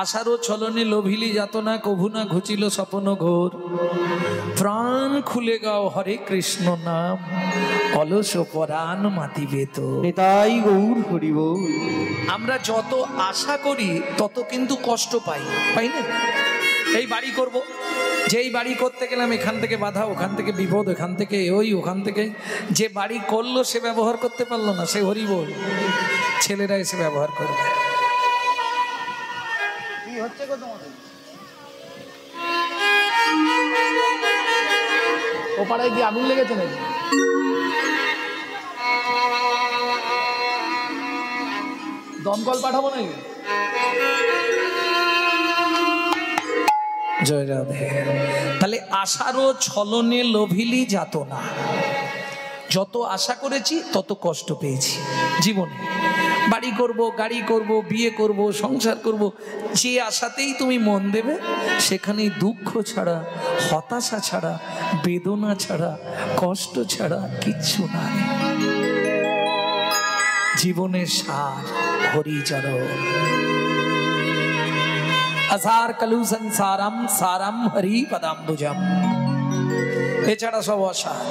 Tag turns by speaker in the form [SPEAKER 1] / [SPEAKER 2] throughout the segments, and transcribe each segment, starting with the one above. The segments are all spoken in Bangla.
[SPEAKER 1] আশারও ছলনে লোভিলি যাতনা, কভু না ঘুচিল স্বপ্ন ঘোর। প্রাণ খুলে গাও হরে কৃষ্ণ নাম, অলস পরাণ মাতিবে তো।
[SPEAKER 2] নিতাই গৌর হরি বল।
[SPEAKER 1] আমরা যত আশা করি তত কিন্তু কষ্ট পাই, পাই না? এই বাড়ি করব, যেই বাড়ি করতে গেলাম এখান থেকে বাধা, ওখান থেকে বিপদ, এখান থেকে ওখান থেকে। যে বাড়ি করলো সে ব্যবহার করতে পারলো না, সে হরি বল। ছেলেরা এসে ব্যবহার করবে।
[SPEAKER 2] কি হচ্ছে গো তোমাদের? ও পাড়ায় কি আগুন লেগেছে নাকি? দমকল পাঠাবো নাকি?
[SPEAKER 1] জয় রাধে। তাহলে আশারও ছলনে লোভিলি যাত না। যত আশা করেছি তত কষ্ট পেয়েছি জীবনে। বাড়ি করব, গাড়ি করব, বিয়ে করব, সংসার করব, যে আশাতেই তুমি মন দেবে সেখানেই দুঃখ ছাড়া, হতাশা ছাড়া, বেদনা ছাড়া, কষ্ট ছাড়া কিচ্ছু নাই। জীবনের সার হরিচরণ। আসার কলু সংসারম সারম হরি পদাম্বুজম। এছাড়া সব অসার।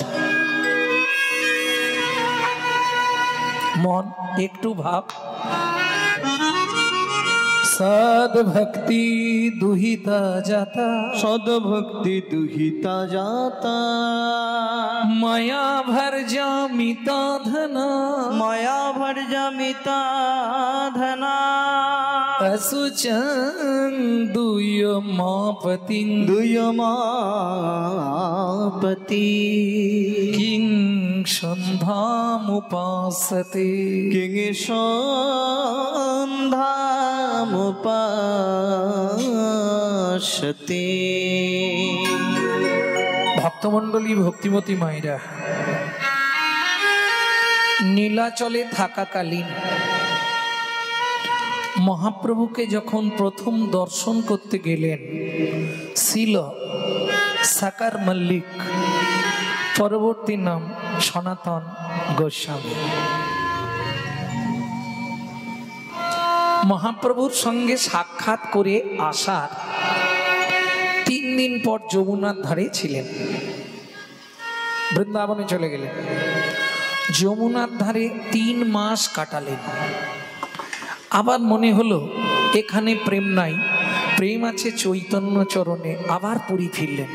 [SPEAKER 1] মন একটু ভাব। সদ্ভক্তি দুহিতা যাতা,
[SPEAKER 2] সদ্ভক্তি দুহিতা যাতা।
[SPEAKER 1] মায়া ভর জামিতা ধনা,
[SPEAKER 2] মায়া ভর জামিতা ধনা।
[SPEAKER 1] असुचं दुयमापति,
[SPEAKER 2] दुयमापति।
[SPEAKER 1] किं सन्धामुपासते,
[SPEAKER 2] किं सन्धामुपासते।
[SPEAKER 1] ভক্তমণ্ডলী, ভক্তিমতী মায়েরা, নীলাচলে থাকাকালীন মহাপ্রভুকে যখন প্রথম দর্শন করতে গেলেন ছিল সাকার মল্লিক, পরবর্তী নাম সনাতন গোস্বামী। মহাপ্রভুর সঙ্গে সাক্ষাৎ করে আসার 3 দিন পর যমুনার ধারে ছিলেন, বৃন্দাবনে চলে গেলেন। যমুনার ধারে 3 মাস কাটালেন। আবার মনে হলো এখানে প্রেম নাই, প্রেম আছে চৈতন্য চরণে। আবার পুরী ফিরলেন।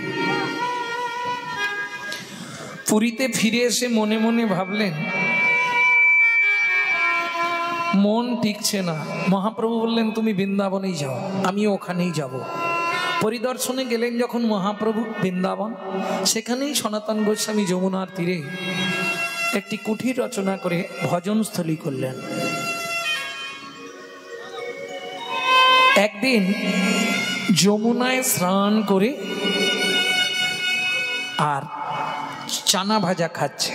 [SPEAKER 1] পুরীতে ফিরে এসে মনে মনে ভাবলেন মন টিকছে না। মহাপ্রভু বললেন তুমি বৃন্দাবনেই যাও, আমিও ওখানেই যাব। পরিদর্শনে গেলেন যখন মহাপ্রভু বৃন্দাবন, সেখানেই সনাতন গোস্বামী যমুনার তীরে একটি কুঠির রচনা করে ভজনস্থলী করলেন। একদিন যমুনায় স্নান করে আর চানা ভাজা খাচ্ছে।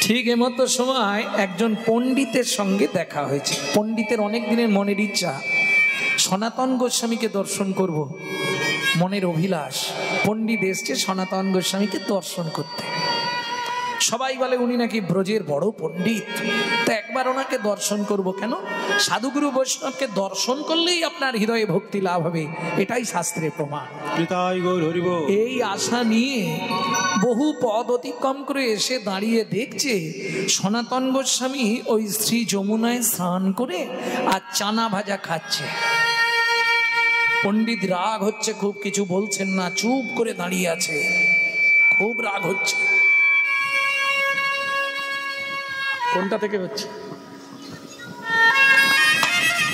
[SPEAKER 1] ঠিক এমতো সময় একজন পণ্ডিতের সঙ্গে দেখা হয়েছে। পণ্ডিতের অনেক দিনের মনের ইচ্ছা সনাতন গোস্বামীকে দর্শন করব, মনের অভিলাষ। পণ্ডিত এসছে সনাতন গোস্বামীকে দর্শন করতে। সবাই বলে উনি নাকি ব্রজের বড় পণ্ডিত, তো একবার ওনাকে দর্শন করব। কেন? সাধুগুরু বৈষ্ণবকে দর্শন করলেই আপনার হৃদয়ে ভক্তি লাভ হবে, এটাই শাস্ত্রের প্রমাণ। এই আশা নিয়ে বহু পদ অতিক্রম করে এসে দাঁড়িয়ে দেখছে সনাতন গোস্বামী ওই শ্রী যমুনায় স্নান করে আর চানা ভাজা খাচ্ছে। পণ্ডিত রাগ হচ্ছে খুব, কিছু বলছেন না, চুপ করে দাঁড়িয়ে আছে। খুব রাগ হচ্ছে। কোনটা থেকে হচ্ছে?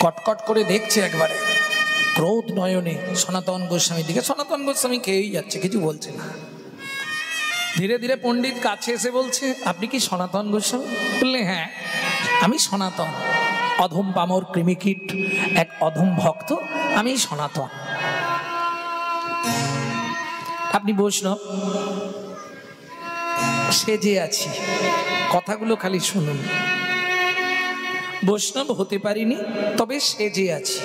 [SPEAKER 1] কটকট করে দেখছে একবারে, ক্রোধ নয়নে সনাতন গোস্বামীর দিকে। সনাতন গোস্বামী খেয়েই যাচ্ছে, কিছু বলছে না। ধীরে ধীরে পণ্ডিত কাছে এসে বলছে আপনি কি সনাতন গোস্বামী? বললে হ্যাঁ, আমি সনাতন, অধম পামর কৃমিকীট, এক অধম ভক্ত, আমি সনাতন। আপনি বৈষ্ণব? সেজে আছি, কথাগুলো খালি শুনুন। বৈষ্ণব হতে পারিনি, তবে সেজে আছি।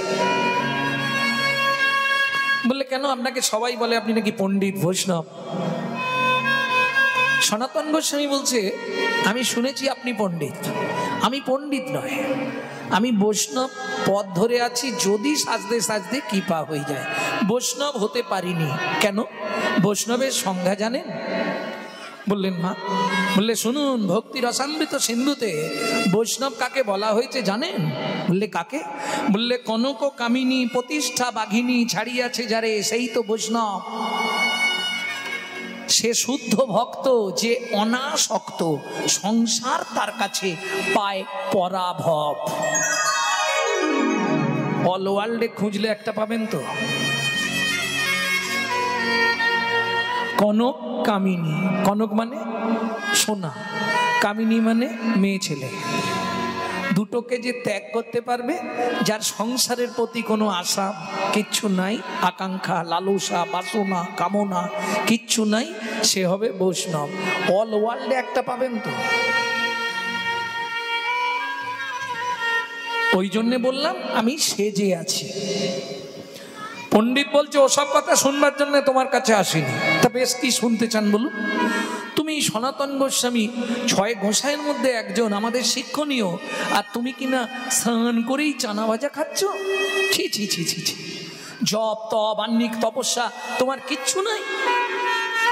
[SPEAKER 1] বললে কেন? আপনাকে সবাই বলে আপনি নাকি পণ্ডিত, বৈষ্ণব। সনাতন গোস্বামী বলছে আমি শুনেছি আপনি পণ্ডিত, আমি পণ্ডিত নয়, আমি বৈষ্ণব পথ ধরে আছি, যদি সাজতে সাজতে কৃপা হয়ে যায়। বৈষ্ণব হতে পারিনি কেন? বৈষ্ণবের সংজ্ঞা জানেন? বললেন মা। বললে শুনুন, ভক্তি রসামৃত সিন্ধুতে বৈষ্ণব কাকে বলা হয়েছে জানেন? বললে কাকে? বললে কনক কামিনী প্রতিষ্ঠা বাঘিনী ছাড়িয়াছে যারে, সেই তো বৈষ্ণব। সে শুদ্ধ ভক্ত যে অনাসক্ত, সংসার তার কাছে পায় পরাভব। অল ওয়ার্ল্ডে খুঁজলে একটা পাবেন তো। কনক কামিনী, কনক মানে সোনা, কামিনী মানে মেয়ে ছেলে। দুটোকে যে ত্যাগ করতে পারবে, যার সংসারের প্রতি কোনো আশা কিচ্ছু নাই, আকাঙ্ক্ষা লালসা বাসনা কামনা কিচ্ছু নাই, সে হবে বৈষ্ণব। অল ওয়ার্ল্ডে একটা পাবেন তো। ওই জন্যে বললাম আমি সেজে আছি। পণ্ডিত বলছে ওসব কথা শুনবার জন্য তোমার কাছে আসিনি। তা বেশ, কি শুনতে চান বলুন? তুমি সনাতন গোস্বামী 6 গোসাইয়ের মধ্যে একজন, আমাদের শিক্ষণীয়, আর তুমি কিনা স্নান করেই চানা ভাজা খাচ্ছ? ছি ছি ছি ছি ছি। জপ তপ আহ্নিক তপস্যা তোমার কিচ্ছু নাই,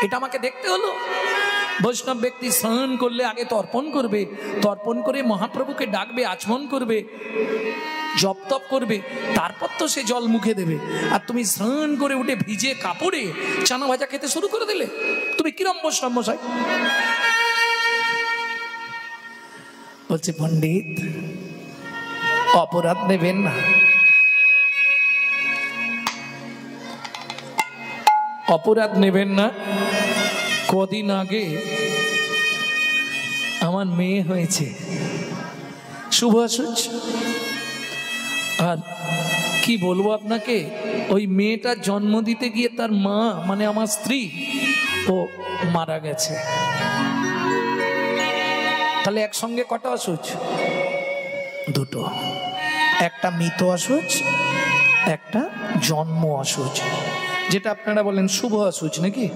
[SPEAKER 1] এটা আমাকে দেখতে হলো? বৈষ্ণব ব্যক্তি স্নান করলে আগে তর্পণ করবে, তর্পণ করে মহাপ্রভুকে ডাকবে, আচমন করবে, জপ তপ করবে, তারপর তো সে জল মুখে দেবে। আর তুমি স্নান করে উঠে ভিজে কাপড়ে চানা ভাজা খেতে শুরু করে দিলে, তুমি কিরম বৈষ্ণব মশাই? বলছে পণ্ডিত অপরাধ নেবেন না, অপরাধ নেবেন না। কদিন আগে আমার মেয়ে হয়েছে, শুভাশুচ। আর কি বলবো আপনাকে, ওই মেয়েটার জন্ম দিতে গিয়ে তার মা মানে আমার স্ত্রী ও মারা গেছে। তাহলে একসঙ্গে কটা অসুচ? দুটো। একটা মৃত অসুচ, একটা জন্ম অসুচ, যেটা আপনারা বলেন শুভ অসুচ নাকি?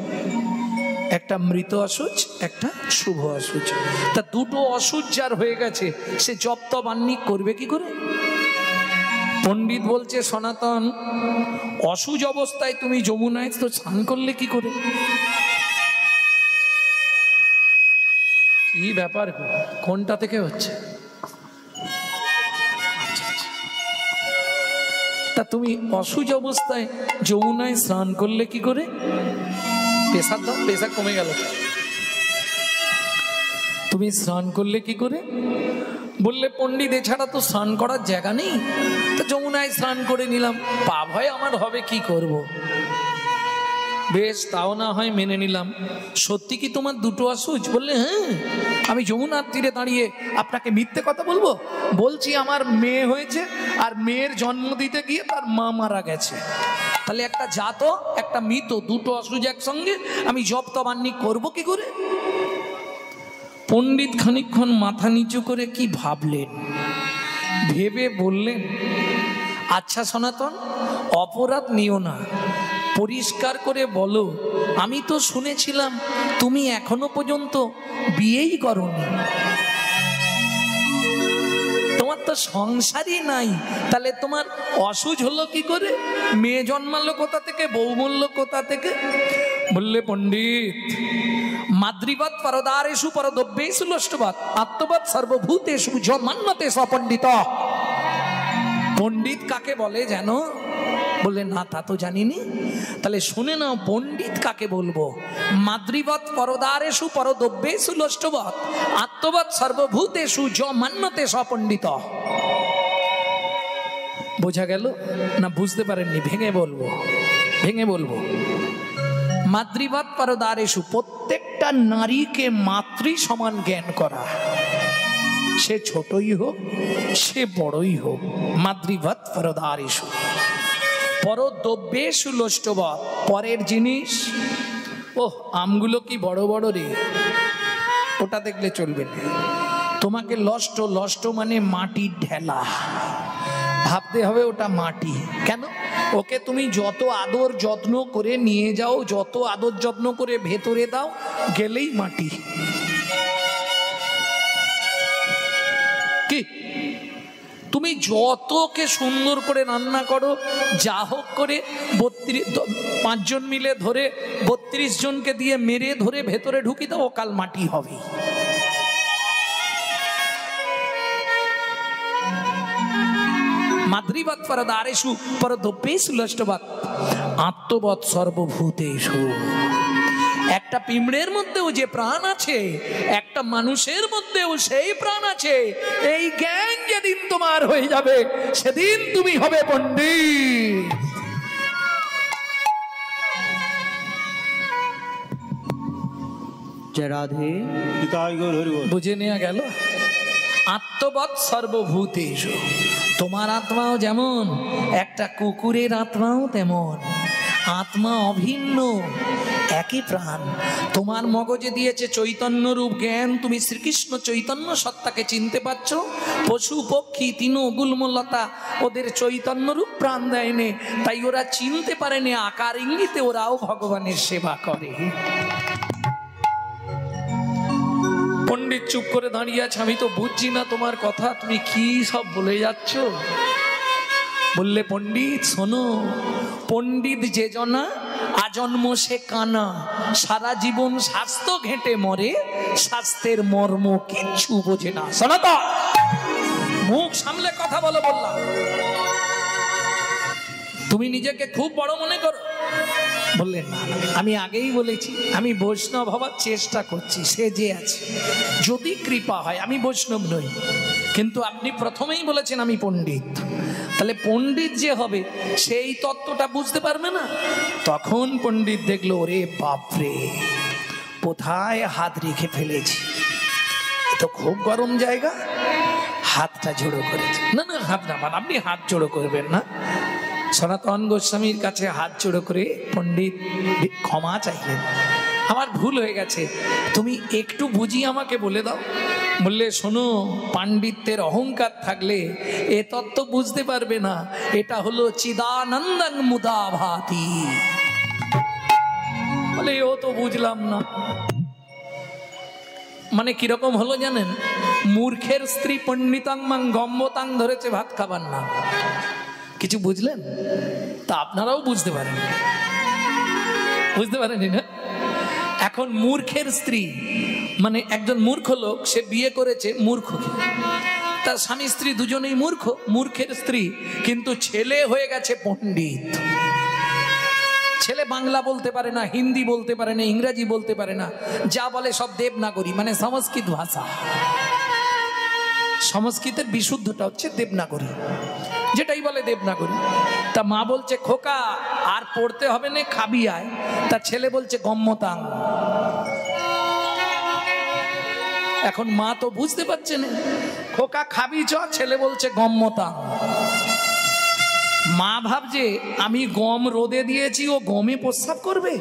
[SPEAKER 1] একটা মৃত অসুচ, একটা শুভ অসুচ। তা দুটো অসুচ যার হয়ে গেছে, সে জপ তপ আহ্নিক করবে কি করে? পণ্ডিত বলছে সনাতন, অসুচ অবস্থায় তুমি যমুনায় তো স্নান করলে কি করে? কি ব্যাপার, কোনটা থেকে হচ্ছে? তা তুমি অসুচ অবস্থায় যমুনায় স্নান করলে কি করে? পেশার দাম, পেশা কমে গেল। তুমি স্নান করলে কি করে? বললে পণ্ডিত এছাড়া তো স্নান করার জায়গা নেই, তো যমুনায় স্নান করে নিলাম, পাপ হয় আমার, হবে কি করব? বেশ, তাও না হয় মেনে নিলাম। সত্যি কি তোমার দুটো অসুচ? বললে হ্যাঁ। আমি যমুনার তীরে দাঁড়িয়ে আপনাকে মিথ্যে কথা বলবো? বলছি আমার মেয়ে হয়েছে, আর মেয়ের জন্ম দিতে গিয়ে তার মা মারা গেছে। তাহলে একটা জাত একটা মৃত, দুটো অসুচ একসঙ্গে, আমি জপ তপ আহ্নিক করবো কি করে? পণ্ডিত খানিকক্ষণ মাথা নিচু করে কি ভাবলেন, ভেবে বললেন, আচ্ছা সনাতন, অপরাধ নিও না, পরিষ্কার করে বলো, আমি তো শুনেছিলাম তুমি এখনো পর্যন্ত বিয়েই করোনি, তোমার তো সংসারই নাই, তাহলে তোমার অসুচ হলো কি করে? মেয়ে জন্মালো কোথা থেকে, বউ মূল্য কোথা থেকে? বললে পণ্ডিত, মাদ্রিবাদ পরদারেষু পরদ্রব্যেষু লোষ্টবাদ আত্মবাদ সর্বভূতেষু মান্যতে সপণ্ডিত। পণ্ডিত কাকে বলে জানো? বললে না, তা তো জানিনি। তাহলে শুনে নাও, পণ্ডিত কাকে বলবো? মাদ্রিবাদ পরদারেষু পরদ্রব্যেষু লোষ্টবাদ আত্মবাদ সর্বভূতেষু মান্যতে সপণ্ডিত। বোঝা গেল না? বুঝতে পারেননি? ভেঙে বলবো, ভেঙে বলবো। মাতৃবাদ পরদারেষু, প্রত্যেকটা নারীকে মাতৃ সমান জ্ঞান করা, সে ছোটই হোক সে বড়ই হোক। মাতৃবাদ পরদারেষু পরদ্রব্যেষু লোষ্টবাদ, পরের জিনিস। ওহ, আমগুলো কি বড় বড় রে, ওটা দেখলে চলবে না। তোমাকে লষ্ট, লষ্ট মানে মাটির ঢেলা, ভাবতে হবে ওটা মাটি। কেন? ওকে তুমি যত আদর যত্ন করে নিয়ে যাও, যত আদর যত্ন করে ভেতরে দাও, গেলেই মাটি। কি তুমি যতকে সুন্দর করে রান্না করো, যা হোক করে 5 জন মিলে ধরে 32 জনকে দিয়ে মেরে ধরে ভেতরে ঢুকি দাও, কাল মাটি হবে। মাদ্রিবাদ পরদারেষু পরদোপেষু লষ্টবাদ আত্মবৎ সর্বভূতেষু। একটা পিঁমড়ের মধ্যেও যে প্রাণ আছে, একটা মানুষের মধ্যেও সেই প্রাণ আছে। এই জ্ঞান যেদিন তোমার হয়ে যাবে, সেদিন তুমি হবে পণ্ডিত।
[SPEAKER 2] জয় রাধে।
[SPEAKER 1] বুঝে নেওয়া গেল? আত্মবৎ সর্বভূতেষু। তোমার আত্মাও যেমন, একটা কুকুরের আত্মাও তেমন। আত্মা অভিন্ন, একই প্রাণ। তোমার মগজে দিয়েছে চৈতন্য রূপ জ্ঞান, তুমি শ্রীকৃষ্ণ চৈতন্য সত্তাকে চিনতে পারছো। পশু পক্ষী তৃণ গুল্মলতা ওদের চৈতন্য রূপ প্রাণ দেয়নি, তাই ওরা চিনতে পারেনি। আকার ইঙ্গিতে ওরাও ভগবানের সেবা করে। পণ্ডিত চুপ করে দাঁড়িয়ে আছে, আমি তো বুঝছি না তোমার কথা, তুমি কি সব বলে যাচ্ছ। বললে, পণ্ডিত শোনো, পণ্ডিত যে জনা আজন্ম সে কানা, সারা জীবন স্বাস্থ্য ঘেঁটে মরে, স্বাস্থ্যের মর্ম কিচ্ছু বোঝে না। শোনো তো, মুখ সামলে কথা বলো বললাম। তুমি নিজেকে খুব বড় মনে করো। বললেন, না, আমি আগেই বলেছি আমি বৈষ্ণব হওয়ার চেষ্টা করছি, সে যে আছে যদি কৃপা হয়। আমি বৈষ্ণব নই, কিন্তু আপনি প্রথমেই বলেছেন আমি পণ্ডিত। তাহলে পণ্ডিত যে হবে সেই তত্ত্বটা বুঝতে পারবে না। তখন পণ্ডিত দেখলো, ওরে বাপরে, কোথায় হাত রেখে ফেলেছি, এ তো খুব গরম জায়গা। হাতটা জোড়ো করেছে। না না, হাত না, আপনি হাত জোড়ো করবেন না। সনাতন গোস্বামীর কাছে হাত জোড়ো করে পণ্ডিত ক্ষমা চাইলেন, আমার ভুল হয়ে গেছে, তুমি একটু বুঝিয়ে আমাকে বলে দাও। বললে, শোনো, পাণ্ডিত্যের অহংকার থাকলে এ তত্ত্ব বুঝতে পারবে না। এটা হলো চিদানন্দন মুদা ভাতি। বলে, ও তো বুঝলাম না। মানে কিরকম হলো জানেন? মূর্খের স্ত্রী পণ্ডিতাং মাং গম্বতাং ধরেছে ভাত খাবার না। কিছু বুঝলেন? তা আপনারাও বুঝতে পারেন, বুঝতে পারেনি না? এখন মূর্খের স্ত্রী মানে একজন মূর্খ লোক, সে বিয়ে করেছে মূর্খকে, তার স্বামী স্ত্রী দুজনেই মূর্খ, মূর্খের স্ত্রী, কিন্তু ছেলে হয়ে গেছে পণ্ডিত। ছেলে বাংলা বলতে পারে না, হিন্দি বলতে পারে না, ইংরেজি বলতে পারে না, যা বলে সব দেবনাগরী, মানে সংস্কৃত ভাষা। সংস্কৃতের বিশুদ্ধটা হচ্ছে দেবনাগরী, যেটাই বলে দেবনাগরী। তা মা বলছে, খোকা আর পড়তে হবে না, খাবি আয়। তা ছেলে বলছে গম্যতাং। এখন মা তো বুঝতে পারছে না, খোকা খাবি চ, ছেলে বলছে গম্যতাং। মা ভাবছে আমি গম রোদে দিয়েছি, ও গমে প্রস্রাব করবে।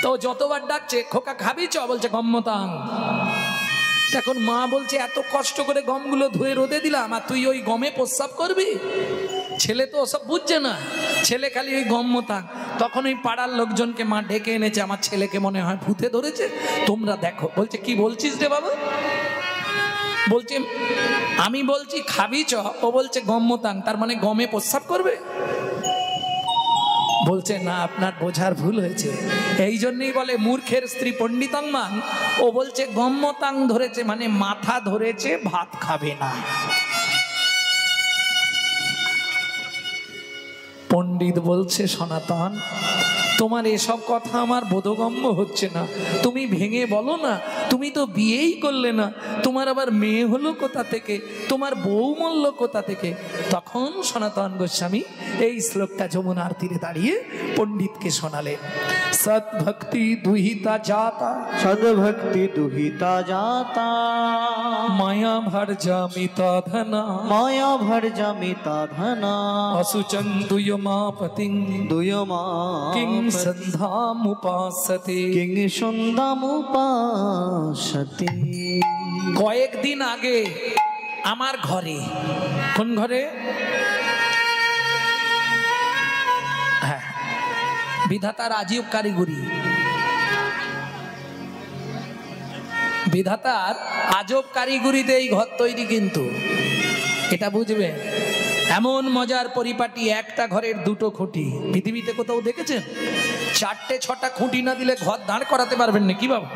[SPEAKER 1] তো যতবার ডাকছে খোকা খাবি চ, বলছে গম্যতাং। এখন মা বলছে, এত কষ্ট করে গমগুলো ধুয়ে রোদে দিলাম, আর তুই ওই গমে প্রস্রাব করবি? ছেলে তো ওসব বুঝছে না, ছেলে খালি ওই গম্যতাং। তখন ওই পাড়ার লোকজনকে মা ডেকে এনেছে, আমার ছেলেকে মনে হয় ভূতে ধরেছে, তোমরা দেখো। বলছে, কি বলছিস রে বাবা? বলছে, আমি বলছি খাবি চ, ও বলছে গম্যতাং, তার মানে গমে প্রস্রাব করবে। বলছে, না, আপনার বোঝার ভুল হয়েছে। এই জন্যই বলে মূর্খের স্ত্রী পণ্ডিতাং মান। ও বলছে গম্যতাং ধরেছে, মানে মাথা ধরেছে, ভাত খাবে না। পণ্ডিত বলছে, সনাতন, তোমার এসব কথা আমার বোধগম্য হচ্ছে না, তুমি ভেঙে বলো না। তুমি তো বিয়েই করলে না, তোমার আবার মেয়ে হলো কোথা থেকে, তোমার বউ মল্ল কোথা থেকে? তখন সনাতন গোস্বামী এই শ্লোকটা যমুনার তীরে দাঁড়িয়ে পণ্ডিতকে শোনালেন। সদ্ভক্তি দুহিতা জাতা,
[SPEAKER 2] সদ্ভক্তি দুহিতা জাতা,
[SPEAKER 1] মায়া ভর জামিতা ধনা,
[SPEAKER 2] মায়া ভর জামিতা ধনা,
[SPEAKER 1] অসুচন দুয়মাপতিং
[SPEAKER 2] দুয়মা
[SPEAKER 1] কিং সন্ধামুপাসতে,
[SPEAKER 2] কিং সন্ধামুপাসতে।
[SPEAKER 1] কয়েকদিন আগে আমার ঘরে, কোন ঘরে? হ্যাঁ, বিধাতা রাজীব কারিগরি, বিধাতার আজব কারিগরিতে এই ঘর তৈরি, কিন্তু এটা বুঝবেন এমন মজার পরিপাটি, একটা ঘরের দুটো খুঁটি পৃথিবীতে কোথাও দেখেছেন? 4-6টা খুঁটি না দিলে ঘর দাঁড় করাতে পারবেন না, কি বাবা?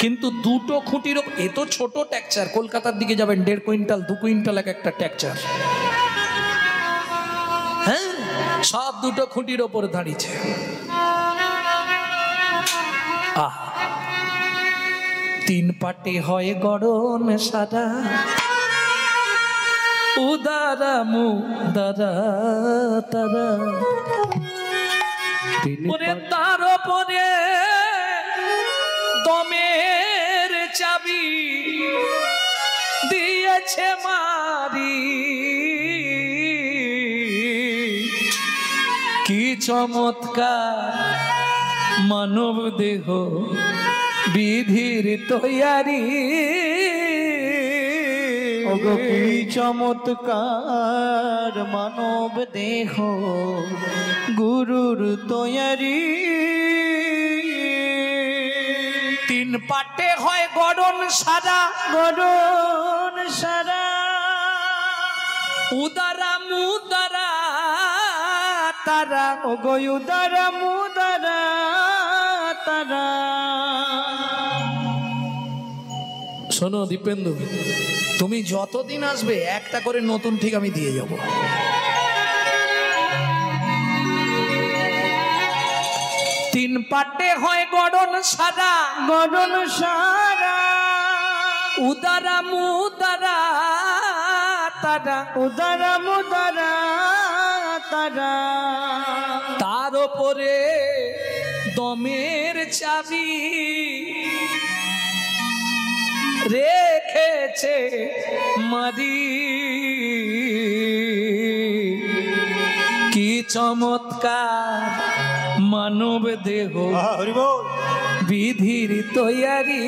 [SPEAKER 1] কিন্তু দুটো খুঁটির এ তো ছোট ট্যাকচার, কলকাতার দিকে যাবেন 1.5 কুইন্টাল 2 কুইন্টাল এক একটা ট্যাকচার, হ্যাঁ, সব দুটো খুঁটির ওপর দাঁড়িয়েছে। আহ, 3 পাটে হয় গড়ন সাদা, উদারা মুদারা তারা, ওরে তার উপরে দমের চাবি দিয়েছে মারি, কি চমৎকার মানব দেহ বিধির তৈয়ারি,
[SPEAKER 2] ওগো কি চমৎকার মানব দেহ গুরুর তৈয়ারি।
[SPEAKER 1] 3 পাটে হয় গড়ন সাদা,
[SPEAKER 2] গড়ন সারা,
[SPEAKER 1] উদারা মুদারা তারা,
[SPEAKER 2] ওগো উদারা মুদারা তারা।
[SPEAKER 1] শোনো দীপেন্দু, তুমি যতদিন আসবে একটা করে নতুন ঠিক আমি দিয়ে যাব। 3 পাটে হয় গড়ন সাদা,
[SPEAKER 2] গড়ন সারা,
[SPEAKER 1] উদারা মুদারা তারা,
[SPEAKER 2] উদারা মুদারা তারা,
[SPEAKER 1] তার ওপরে দমের চাবি রেখেছে মারি, কি চমৎকার মানব দেহ বিধির তৈয়ারি,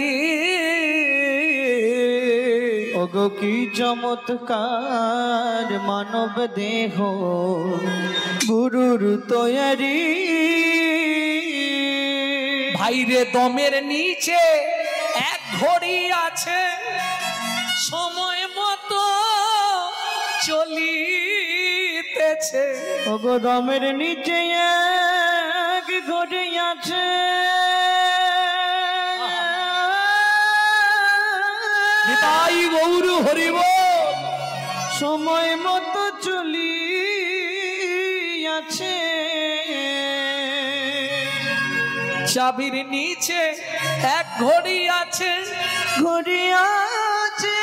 [SPEAKER 2] ওগো কি চমৎকার মানব দেহ গুরুর তৈয়ারি।
[SPEAKER 1] ভাইরে দমের নিচে এক ঘড়ি আছে, সময় মতো চলিতেছে,
[SPEAKER 2] ওগো দমের নিচে এক ঘড়ি আছে,
[SPEAKER 1] তাই গৌর হরিব,
[SPEAKER 2] সময় মতো চলিয়াছে,
[SPEAKER 1] চাবির নিচে এক ঘড়ি আছে,
[SPEAKER 2] ঘড়ি আছে,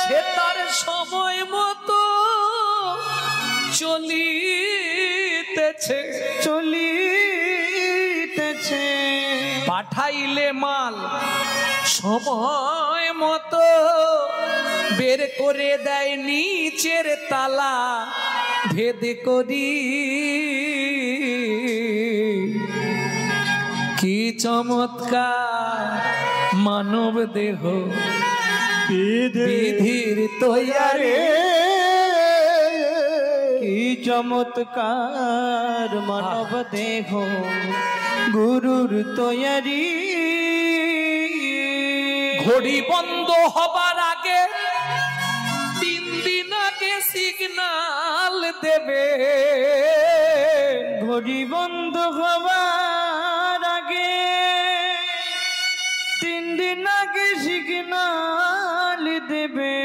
[SPEAKER 1] সে তার সময় মতো চলিতেছে,
[SPEAKER 2] চলিতেছে,
[SPEAKER 1] পাঠাইলে মাল সময় মতো বের করে দেয় নিচের তালা ভেদ করি, কি চমৎকার মানব দেহ বিধির তৈয়ারি,
[SPEAKER 2] কি চমৎকার মানব দেহ গুরুর তৈয়ারি।
[SPEAKER 1] ঘড়ি বন্ধ হবার আগে 3 দিন আগে সিগনাল দেবে,
[SPEAKER 2] ঘড়ি বন্ধ হবার আগে 3 দিন আগে সিগনাল দেবে,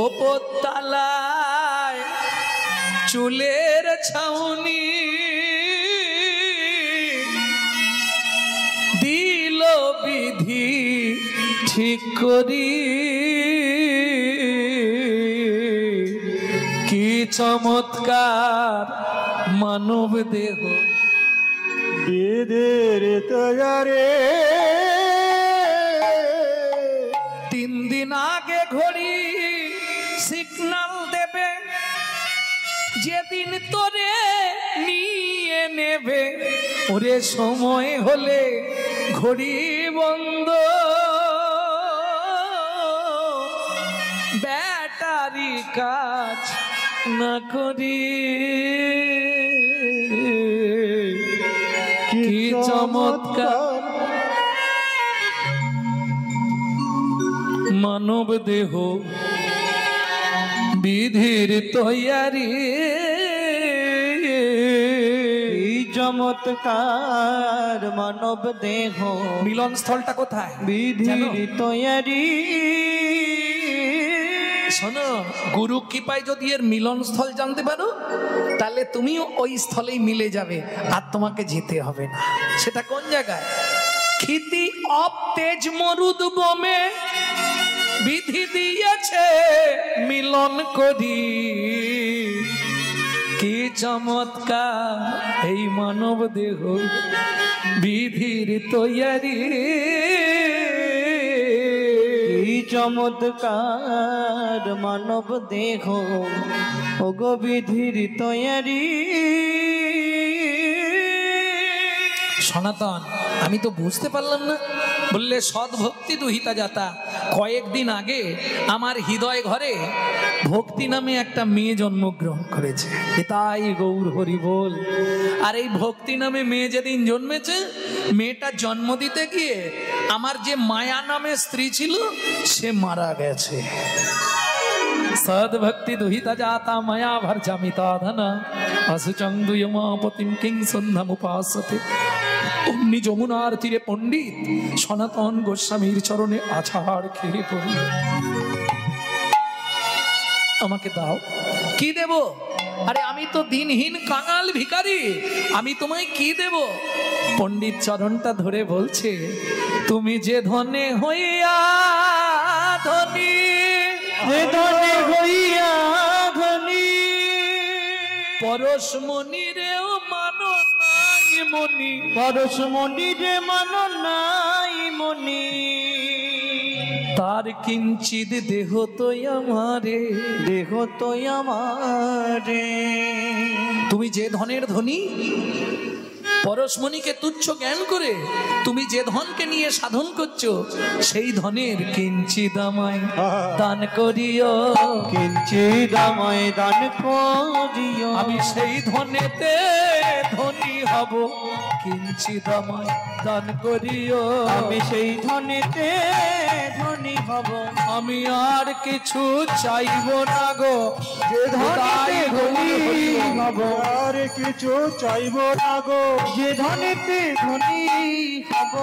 [SPEAKER 1] ওপর তালায় চুলের ছাউনি দিল বিধি ঠিক করি, কি চমৎকার মানব দেহ
[SPEAKER 2] বিধির তৈয়ারি।
[SPEAKER 1] 3 দিন আগে ঘড়ি সিগনাল দেবে, যেদিন তোরে নিয়ে নেবে, ওরে সময় হলে ঘড়ি বন্ধ, ব্যাটারি কাজ না করি, কি চমৎকার মানব দেহ বিধির তৈয়ারি,
[SPEAKER 2] কি চমৎকার মানব দেহ
[SPEAKER 1] মিলন স্থলটা কোথায়
[SPEAKER 2] বিধির তৈয়ারি।
[SPEAKER 1] শোনো, গুরু কৃপায় যদি এর মিলন স্থল জানতে পারো তাহলে তুমিও ওই স্থলেই মিলে যাবে, আর তোমাকে যেতে হবে না। সেটা কোন জায়গায়? ক্ষিতি অব তেজ মরুদ বমে বিধি দিয়েছে মিলন করি, কি চমৎকার এই মানব দেহ বিধির তৈয়ারি,
[SPEAKER 2] কি চমৎকার মানব দেহ ওগো বিধির তৈয়ারি।
[SPEAKER 1] সনাতন, আমি তো বুঝতে পারলাম না। বললে সৎ ভক্তি দুহিতা যাতা। কয়েকদিন আগে আমার হৃদয় ঘরে ভক্তি নামে একটা মেয়ে জন্মগ্রহণ করেছে। তাই গৌর হরি বল। আর এই ভক্তি নামে মেয়ে যেদিন জন্মেছে, মেয়েটা জন্ম দিতে গিয়ে আমার যে মায়া নামে স্ত্রী ছিল সে মারা গেছে। সদ ভক্তি দুহিতা যাতা মায়া ভর্জামিতা ধনা আসুচং দুয়মাপতিম কিং সন্ধ্যাম উপাসতে। অমনি যমুনার তীরে পণ্ডিত সনাতন গোস্বামীর চরণে আছাড় খেয়ে পড়ল। আমাকে দাও। কি দেব? আরে আমি তো দিনহীন কাঙাল ভিখারি, আমি তোমায় কি দেব? পণ্ডিত চরণটা ধরে বলছে, তুমি যে ধনে হইয়া ধনী,
[SPEAKER 2] যে ধনে হইয়া ধনী,
[SPEAKER 1] পরশমণি রেও মানো নাই মনি,
[SPEAKER 2] পরশমণি রে মানো নাই মনি,
[SPEAKER 1] তার কিঞ্চিত দেহ তো আমারে,
[SPEAKER 2] দেহ তো আমারে।
[SPEAKER 1] তুমি যে ধনের ধনী, পরশমণিকে তুচ্ছ জ্ঞান করে তুমি যে ধনকে নিয়ে সাধন করছো, সেই ধনের কিঞ্চিত আমায় দান করিও,
[SPEAKER 2] কিঞ্চিত আমায় দান করিও,
[SPEAKER 1] আমি সেই ধনেতে ধনী হব, কিঞ্চিত আমায় দান করিও,
[SPEAKER 2] আমি সেই ধনেতে ধনী হব,
[SPEAKER 1] আমি আর কিছু চাইব না গো,
[SPEAKER 2] যে
[SPEAKER 1] তাই
[SPEAKER 2] ধনেতে
[SPEAKER 1] ধনী
[SPEAKER 2] হব,
[SPEAKER 3] আর কিছু চাইব না গো,
[SPEAKER 2] যে ধনেতে ধনী হব,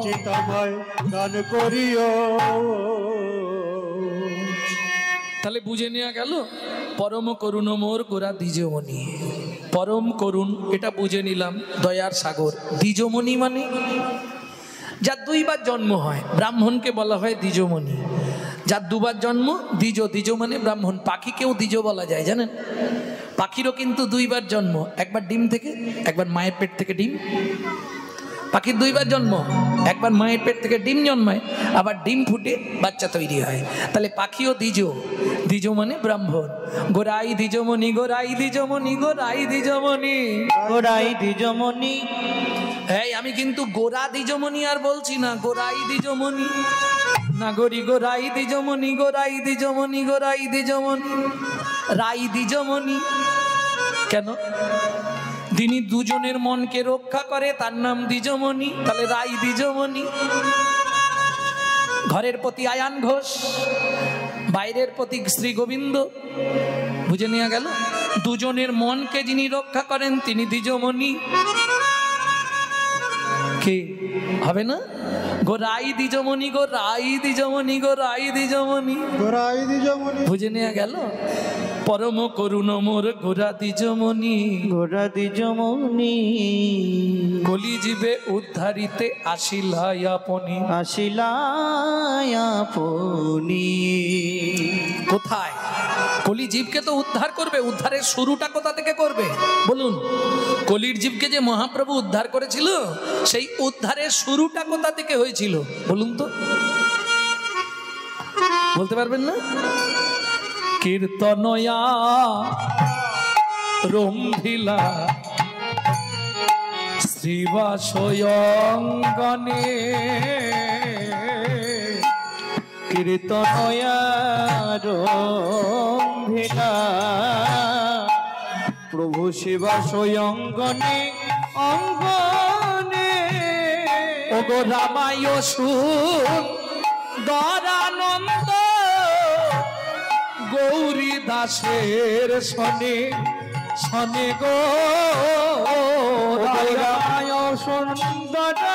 [SPEAKER 3] চিতাময় দান করিও।
[SPEAKER 1] তাহলে বুঝে নেওয়া গেল পরম করুণ মোর গোরা দ্বিজমণি। পরম করুণ এটা বুঝে নিলাম, দয়ার সাগর। দ্বিজমণি মানে যার দুইবার জন্ম হয়, ব্রাহ্মণকে বলা হয় দ্বিজমণি। যার দুবার জন্ম দ্বিজ, দ্বিজ মানে ব্রাহ্মণ। পাখিকেও দ্বিজ বলা যায় জানেন? পাখিরও কিন্তু দুইবার জন্ম, একবার ডিম থেকে, একবার মায়ের পেট থেকে ডিম। পাখির দুইবার জন্ম, একবার মায়ের পেট থেকে ডিম জন্মায়, আবার ডিম ফুটে বাচ্চা তৈরি হয়। তাহলে পাখিও দ্বিজ, দ্বিজ মানে ব্রাহ্মণ। গোরাই দ্বিজমণি, গোরাই দ্বিজমণি, গোরাই দ্বিজমণি,
[SPEAKER 2] গোড়াই দ্বিজমণি।
[SPEAKER 1] এই আমি কিন্তু গোরা দ্বিজমণি আর বলছি না, গোরাই দ্বিজমণি না, গরি গোরাই দ্বিজমণি, গোরাই দ্বিজমণি, গোরাই দ্বিজমণি, রাই দ্বিজমণি। কেন? যিনি দুজনের মনকে রক্ষা করে তার নাম দ্বিজমণি, তাহলে রাই দ্বিজমণি। ঘরের প্রতি আয়ান ঘোষ, বাইরের প্রতি শ্রী গোবিন্দ। বুঝে নেওয়া গেল? দুজনের মনকে যিনি রক্ষা করেন তিনি দ্বিজমণি। কে হবে না? গোরাই দ্বিজমণি, গোরাই দ্বিজমণি, গোরাই দ্বিজমণি,
[SPEAKER 3] গোরাই দ্বিজমণি।
[SPEAKER 1] বুঝে নেওয়া গেল? পরম করুণ মোর গোরা দ্বিজমণি,
[SPEAKER 2] গোড়া দ্বিজমণি,
[SPEAKER 1] কলি জীবে উদ্ধারিতে আসিলাই আপনি।
[SPEAKER 2] আসিলাই আপনি।
[SPEAKER 1] কোথায়? কলি জীবকে তো উদ্ধার করবে। উদ্ধারের শুরুটা কোথা থেকে করবে বলুন? কলির জীবকে যে মহাপ্রভু উদ্ধার করেছিল, সেই উদ্ধারের শুরুটা কোথা থেকে হয়েছিল বলুন তো? বলতে পারবেন না? কীর্তনয়া রম্ভিলা শ্রীবাসয়ঙ্গনে,
[SPEAKER 2] কীর্তনয়া রম্ভিলা প্রভু শিবা স্বয়ঙ্গনে, অঙ্গনে।
[SPEAKER 1] ওগো রামায় সুন্দরানন্দ গৌরী দাসের শনে শনে গো
[SPEAKER 2] রায় সুন্দরানন্দ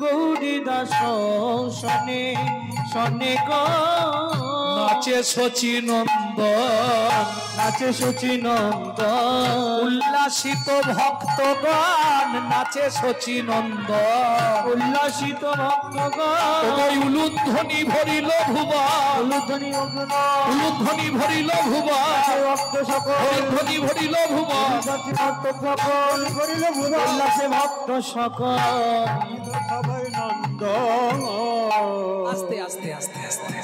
[SPEAKER 2] গৌরী দাস শনে শনে গো
[SPEAKER 1] নাচে শচীনন্দ
[SPEAKER 2] নাচে শচীনন্দ
[SPEAKER 1] উল্লাসিত ভক্তগণ নাচে শচীনন্দ
[SPEAKER 2] উল্লাসিত ভক্তগণ
[SPEAKER 1] ওই উলুধ্বনি ভরিল ভুবন
[SPEAKER 2] উলুধ্বনি অগ্ন
[SPEAKER 1] উলুধ্বনি ভরিল ভুবন
[SPEAKER 2] ভক্ত সকল
[SPEAKER 1] উলুধ্বনি ভরিল ভুবন
[SPEAKER 2] ভক্ত সকল করিল ভুবন উল্লাসে ভক্ত সকল
[SPEAKER 3] সবাই নন্দ
[SPEAKER 1] আস্তে আস্তে আস্তে আস্তে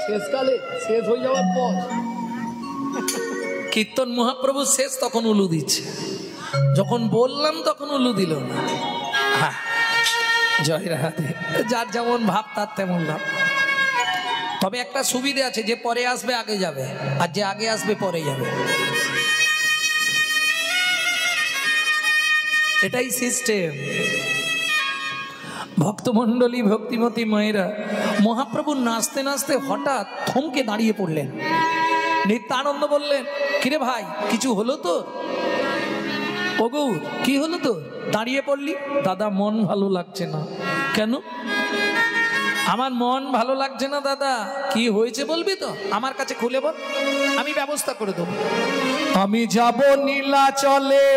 [SPEAKER 1] শেষকালে শেষ হয়ে যাওয়ার পর কীর্তন মহাপ্রভু শেষ তখন উলু দিচ্ছে, যখন বললাম তখন উলু দিল না। হ্যাঁ, জয় রাধে। যার যেমন ভাব তার তেমন ভাব। তবে একটা সুবিধে আছে, যে পরে আসবে আগে যাবে, আর যে আগে আসবে পরে যাবে, এটাই সিস্টেম। ভক্তমণ্ডলী ভক্তিমতী মায়েরা, মহাপ্রভু নাচতে নাচতে হঠাৎ থমকে দাঁড়িয়ে পড়লেন। নিত্যানন্দ বললেন, কিরে ভাই, কিছু হলো তো? ও গৌর, কি হলো তো দাঁড়িয়ে পড়লি? দাদা, মন ভালো লাগছে না। কেন? আমার মন ভালো লাগছে না দাদা। কি হয়েছে বলবি তো? আমার কাছে খুলে বল, আমি ব্যবস্থা করে দেবো। আমি যাব নীলাচলে,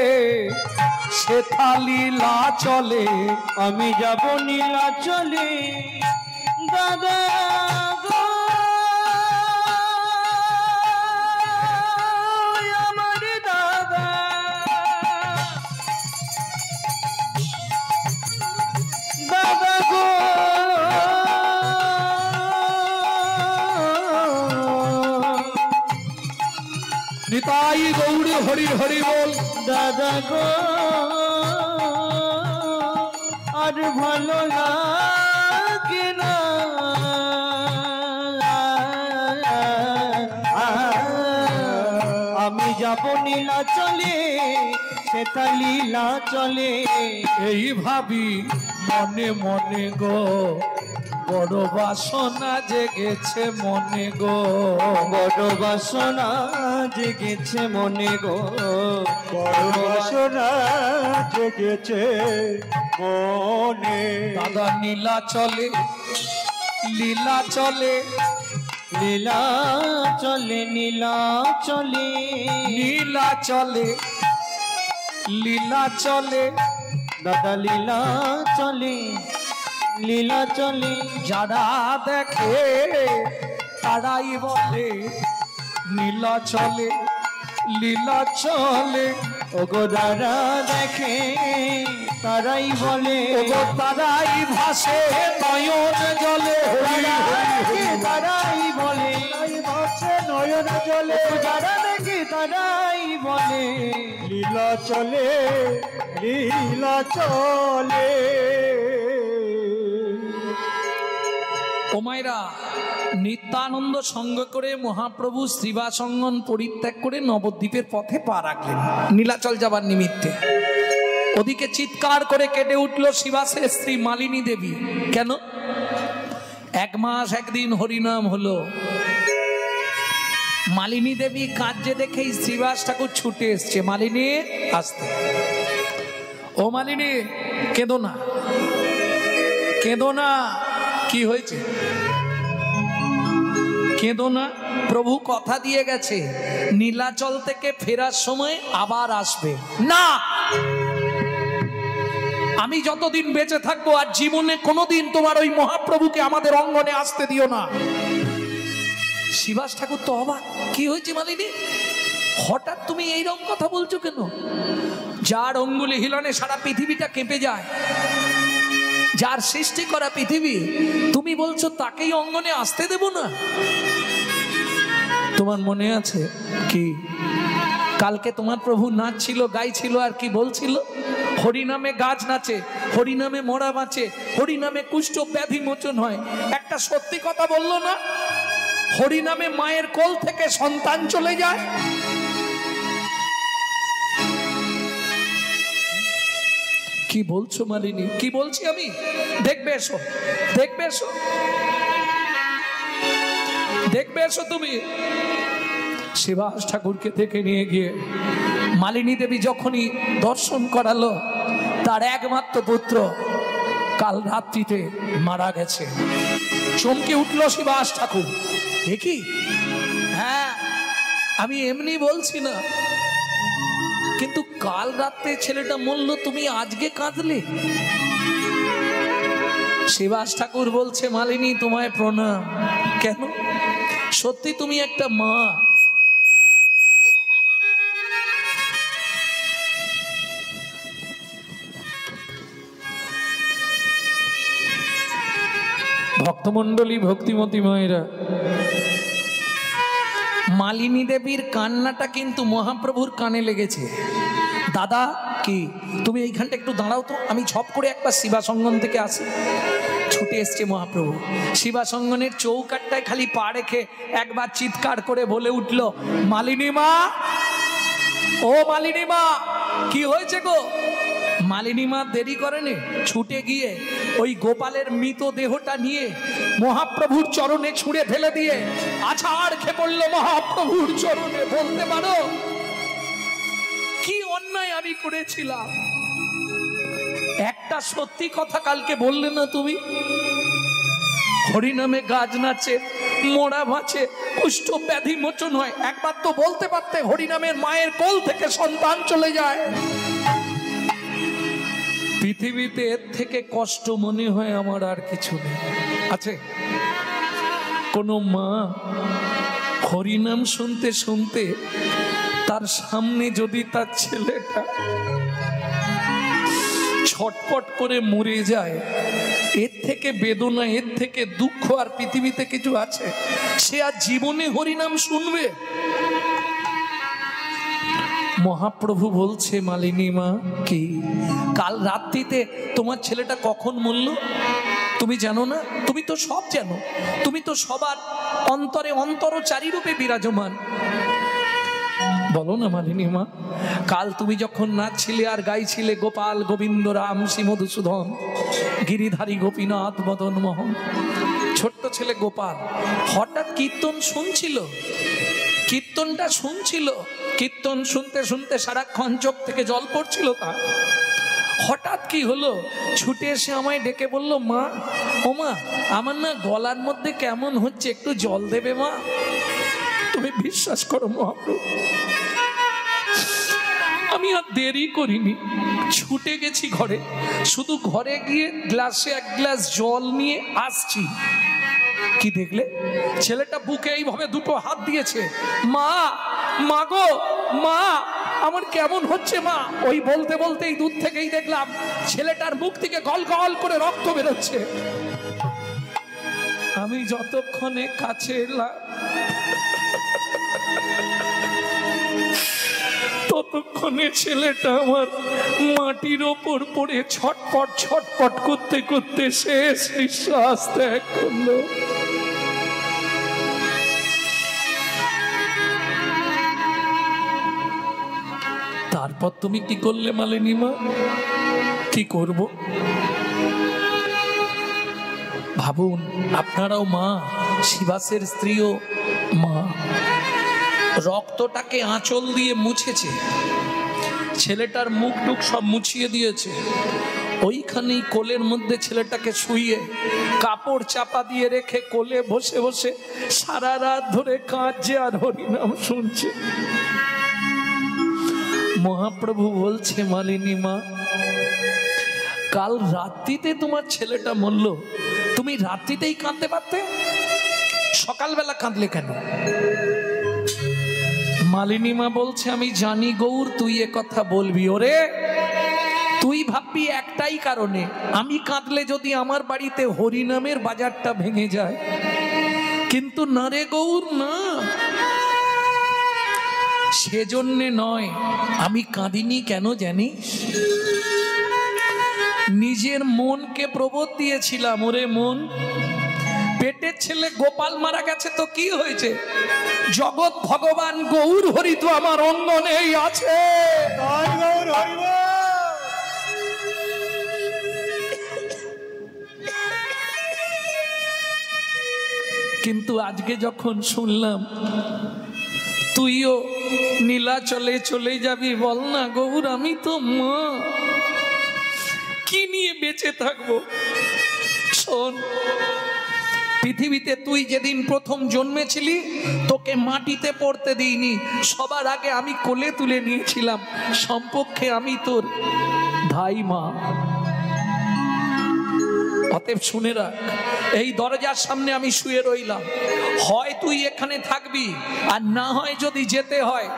[SPEAKER 1] সেথা লীলা চলে।
[SPEAKER 2] আমি যাব নীলাচলে দাদা গো, আমার দাদা দাদা গো,
[SPEAKER 1] নিতাই গৌরী হরি হরি বল।
[SPEAKER 2] দাদা গো, আর ভালো লাগে না, আমি যাব নীলাচলে, সেটা লীলা চলে।
[SPEAKER 1] এই ভাবি মনে মনে গো, বড় বাসনা জেগেছে মনে গো,
[SPEAKER 2] বড় বাসনা জেগেছে মনে গো,
[SPEAKER 3] বড় বাসনা জেগেছে মনে।
[SPEAKER 1] দাদা নীলা চলে, লীলা চলে,
[SPEAKER 2] লীলা চলে, নীলা চলে,
[SPEAKER 1] লীলা চলে, লীলা চলে।
[SPEAKER 2] দাদা লীলা চলে, লীলা চলে।
[SPEAKER 1] যারা দেখে তারাই বলে নীলা চলে, লীলা চলে।
[SPEAKER 2] ওগো যারা দেখে তারাই বলে,
[SPEAKER 1] ওগো তারাই ভাসে নয়ন জলে।
[SPEAKER 2] তারাই বলে,
[SPEAKER 3] ভাসে নয়ন জলে।
[SPEAKER 2] যারা দেখে তারাই বলে,
[SPEAKER 3] লীলা চলে, লীলা চলে।
[SPEAKER 1] ও মায়েরা, নিত্যানন্দ সঙ্গ করে মহাপ্রভু শ্রীবাসঙ্গন পরিত্যাগ করে নবদ্বীপের পথে পা রাখলেন নীলাচল যাবার নিমিত্তে। ওদিকে চিৎকার করে কেটে উঠল শিবাসের স্ত্রী মালিনী দেবী। কেন? 1 মাস 1 দিন হরিনাম হলো। মালিনী দেবী কাঁদছে দেখেই শ্রীবাস ঠাকুর ছুটে এসছে, মালিনী আসতে। ও মালিনী, কেঁদো না, কেঁদো না। কি হয়েছে? কেঁদো না, প্রভু কথা দিয়ে গেছে নীলাচল থেকে ফেরার সময় আবার আসবে। না, আমি যতদিন বেঁচে থাকবো আর জীবনে কোনোদিন তোমার ওই মহাপ্রভুকে আমাদের অঙ্গনে আসতে দিও না। শিবাস ঠাকুর তো অবাক, কি হয়েছে মালিনী, হঠাৎ তুমি এইরকম কথা বলছো কেন? যার অঙ্গুলি হিলনে সারা পৃথিবীটা কেঁপে যায়, যার সৃষ্টি করা পৃথিবী, তুমি বলছো তাকেই অঙ্গনে আসতে দেব না? তোমার মনে আছে কি কালকে তোমার প্রভু নাচছিল, গাইছিল, আর কি বলছিল? হরিনামে গাছ নাচে, হরিনামে মরা বাঁচে, হরিনামে কুষ্ঠ ব্যাধি মোচন হয়। একটা সত্যি কথা বললো না? হরিনামে মায়ের কোল থেকে সন্তান চলে যায়। কি বলছো মালিনী? কি বলছি আমি? দেখবে এসো, দেখবে এসো, দেখবে এসো তুমি। শিবাস ঠাকুরকে দেখে নিয়ে গিয়ে মালিনী দেবী যখনই দর্শন করালো, তার একমাত্র পুত্র কাল রাত্রিতে মারা গেছে। চমকে উঠল শিবাস ঠাকুর। দেখি, হ্যাঁ, আমি এমনি বলছি না, কিন্তু কাল রাত্রে ছেলেটা মরল, তুমি আজকে কাঁদলে? শিবাস ঠাকুর বলছে, মালিনী তোমায় প্রণাম। কেন? সত্যি তুমি একটা মা। ভক্তমণ্ডলী, ভক্তিমতী মায়েরা, মালিনী দেবীর কান্নাটা কিন্তু মহাপ্রভুর কানে লেগেছে। দাদা, কি তুমি এইখানটা একটু দাঁড়াও তো, আমি ঝপ করে একবার শিবাসঙ্গন থেকে আসি। ছুটে এসছে মহাপ্রভু। শিবাসঙ্গনের চৌকাটটায় খালি পা রেখে একবার চিৎকার করে বলে উঠল, মালিনী মা, ও মালিনী মা, কি হয়েছে গো? মালিনী মা দেরি করেনি, ছুটে গিয়ে ওই গোপালের মৃত দেহটা নিয়ে মহাপ্রভুর চরণে ছুঁড়ে ফেলে দিয়ে আছাড় খেয়ে পড়ল মহাপ্রভুর চরণে। বলতে পারো কি অন্যায় আমি করেছিলাম? একটা সত্যি কথা কালকে বললে না তুমি? হরিনামে গাছ নাচে, মোড়া ভাঁচে, কুষ্ঠ ব্যাধি মোচন হয়। একবার তো বলতে পারতে, হরিনামের মায়ের কোল থেকে সন্তান চলে যায়। পৃথিবীতে এর থেকে কষ্ট মনে হয় আমার আর কিছু নেই। আছে কোন মা হরিনাম শুনতে শুনতে তার সামনে যদি তার ছেলেটা ছটপট করে মরে যায়, এর থেকে বেদনা, এর থেকে দুঃখ আর পৃথিবীতে কিছু আছে? সে আর জীবনে হরিনাম শুনবে? মহাপ্রভু বলছে, মালিনী মা, কি কাল রাত্রিতে তোমার ছেলেটা কখন মরল তুমি জানো না? তুমি তো সব জানো, তুমি তো সবার অন্তরে অন্তরচারী রূপে বিরাজমান। বলো না মালিনী মা, কাল তুমি যখন নাচছিলে আর গাইছিলে গোপাল গোবিন্দ রাম শ্রী মধুসূদন গিরিধারী গোপীনাথ মদন মোহন, ছোট্ট ছেলে গোপাল হঠাৎ কীর্তন শুনছিল, কীর্তনটা শুনছিল, কীর্তন শুনতে শুনতে সারাক্ষণ চোখ থেকে জল পড়ছিল তার। হঠাৎ কি হলো, ছুটে এসে আমায় ডেকে বলল, মা, ও মা, আমার না গলার মধ্যে কেমন হচ্ছে, একটু জল দেবে মা? তুমি বিশ্বাস করো মহাপ্রভু, আমি আর দেরি করিনি, ছুটে গেছি ঘরে। শুধু ঘরে গিয়ে গ্লাসে এক গ্লাস জল নিয়ে আসছি, কি দেখলে? ছেলেটা বুকে এইভাবে দুটো হাত দিয়েছে। মা, মা গো, মা, আমার কেমন হচ্ছে মা? ওই বলতে বলতেই দূর থেকেই দেখলাম ছেলেটার মুখ থেকে গল গল করে রক্ত বেরোচ্ছে। আমি যতক্ষণে কাছে এলাম ততক্ষণে ছেলেটা আমার মাটির ওপর পড়ে ছটপট ছটপট করতে করতে শেষ নিঃশ্বাস ত্যাগ করলো। তারপর তুমি কি করলে মালিনী মা? কি করব ভাবুন, আপনারাও মা, শিবাসের স্ত্রীও মা। রক্তটাকে আঁচল দিয়ে মুছেছে, ছেলেটার মুখ টুক সব মুছিয়ে দিয়েছে। ওইখানেই কোলের মধ্যে ছেলেটাকে শুইয়ে কাপড় চাপা দিয়ে রেখে কোলে বসে বসে সারা রাত ধরে কাঁদছে আর হরিনাম শুনছে। মহাপ্রভু বলছে, মালিনী মা, কাল রাত্রিতে তোমার ছেলেটা মরল, তুমি রাত্রিতেই কাঁদতে পারতে, সকালবেলা কাঁদলে কেন? মালিনী মা বলছে, আমি জানি গৌর তুই এ কথা বলবি। ওরে, তুই ভাববি একটাই কারণে, আমি কাঁদলে যদি আমার বাড়িতে হরিনামের বাজারটা ভেঙে যায়। কিন্তু না রে গৌর, না, সেজন্যে নয়। আমি কাঁদিনি কেন জানিস? নিজের মনকে প্রবোধ দিয়েছিলাম, ওরে মন, পেটের ছেলে গোপাল মারা গেছে তো কি হয়েছে, জগৎ ভগবান গৌর হরি তো আমার অঙ্গনেই আছে। কিন্তু আজকে যখন শুনলাম তুইও নীলাচলে চলে যাবি, বল না গৌর, আমি তো মা, কি নিয়ে বেঁচে থাকবো? শোন, পৃথিবীতে তুই যেদিন প্রথম জন্মেছিলি তোকে মাটিতে পড়তে দিইনি, সবার আগে আমি কোলে তুলে নিয়েছিলাম, সম্পর্কে আমি তোর ধাই মা। অতএব শুনে রাখ, এই দরজার সামনে আমি শুয়ে রইলাম, হয় তুই এখানে থাকবি, আর না হয় যদি যেতে হয়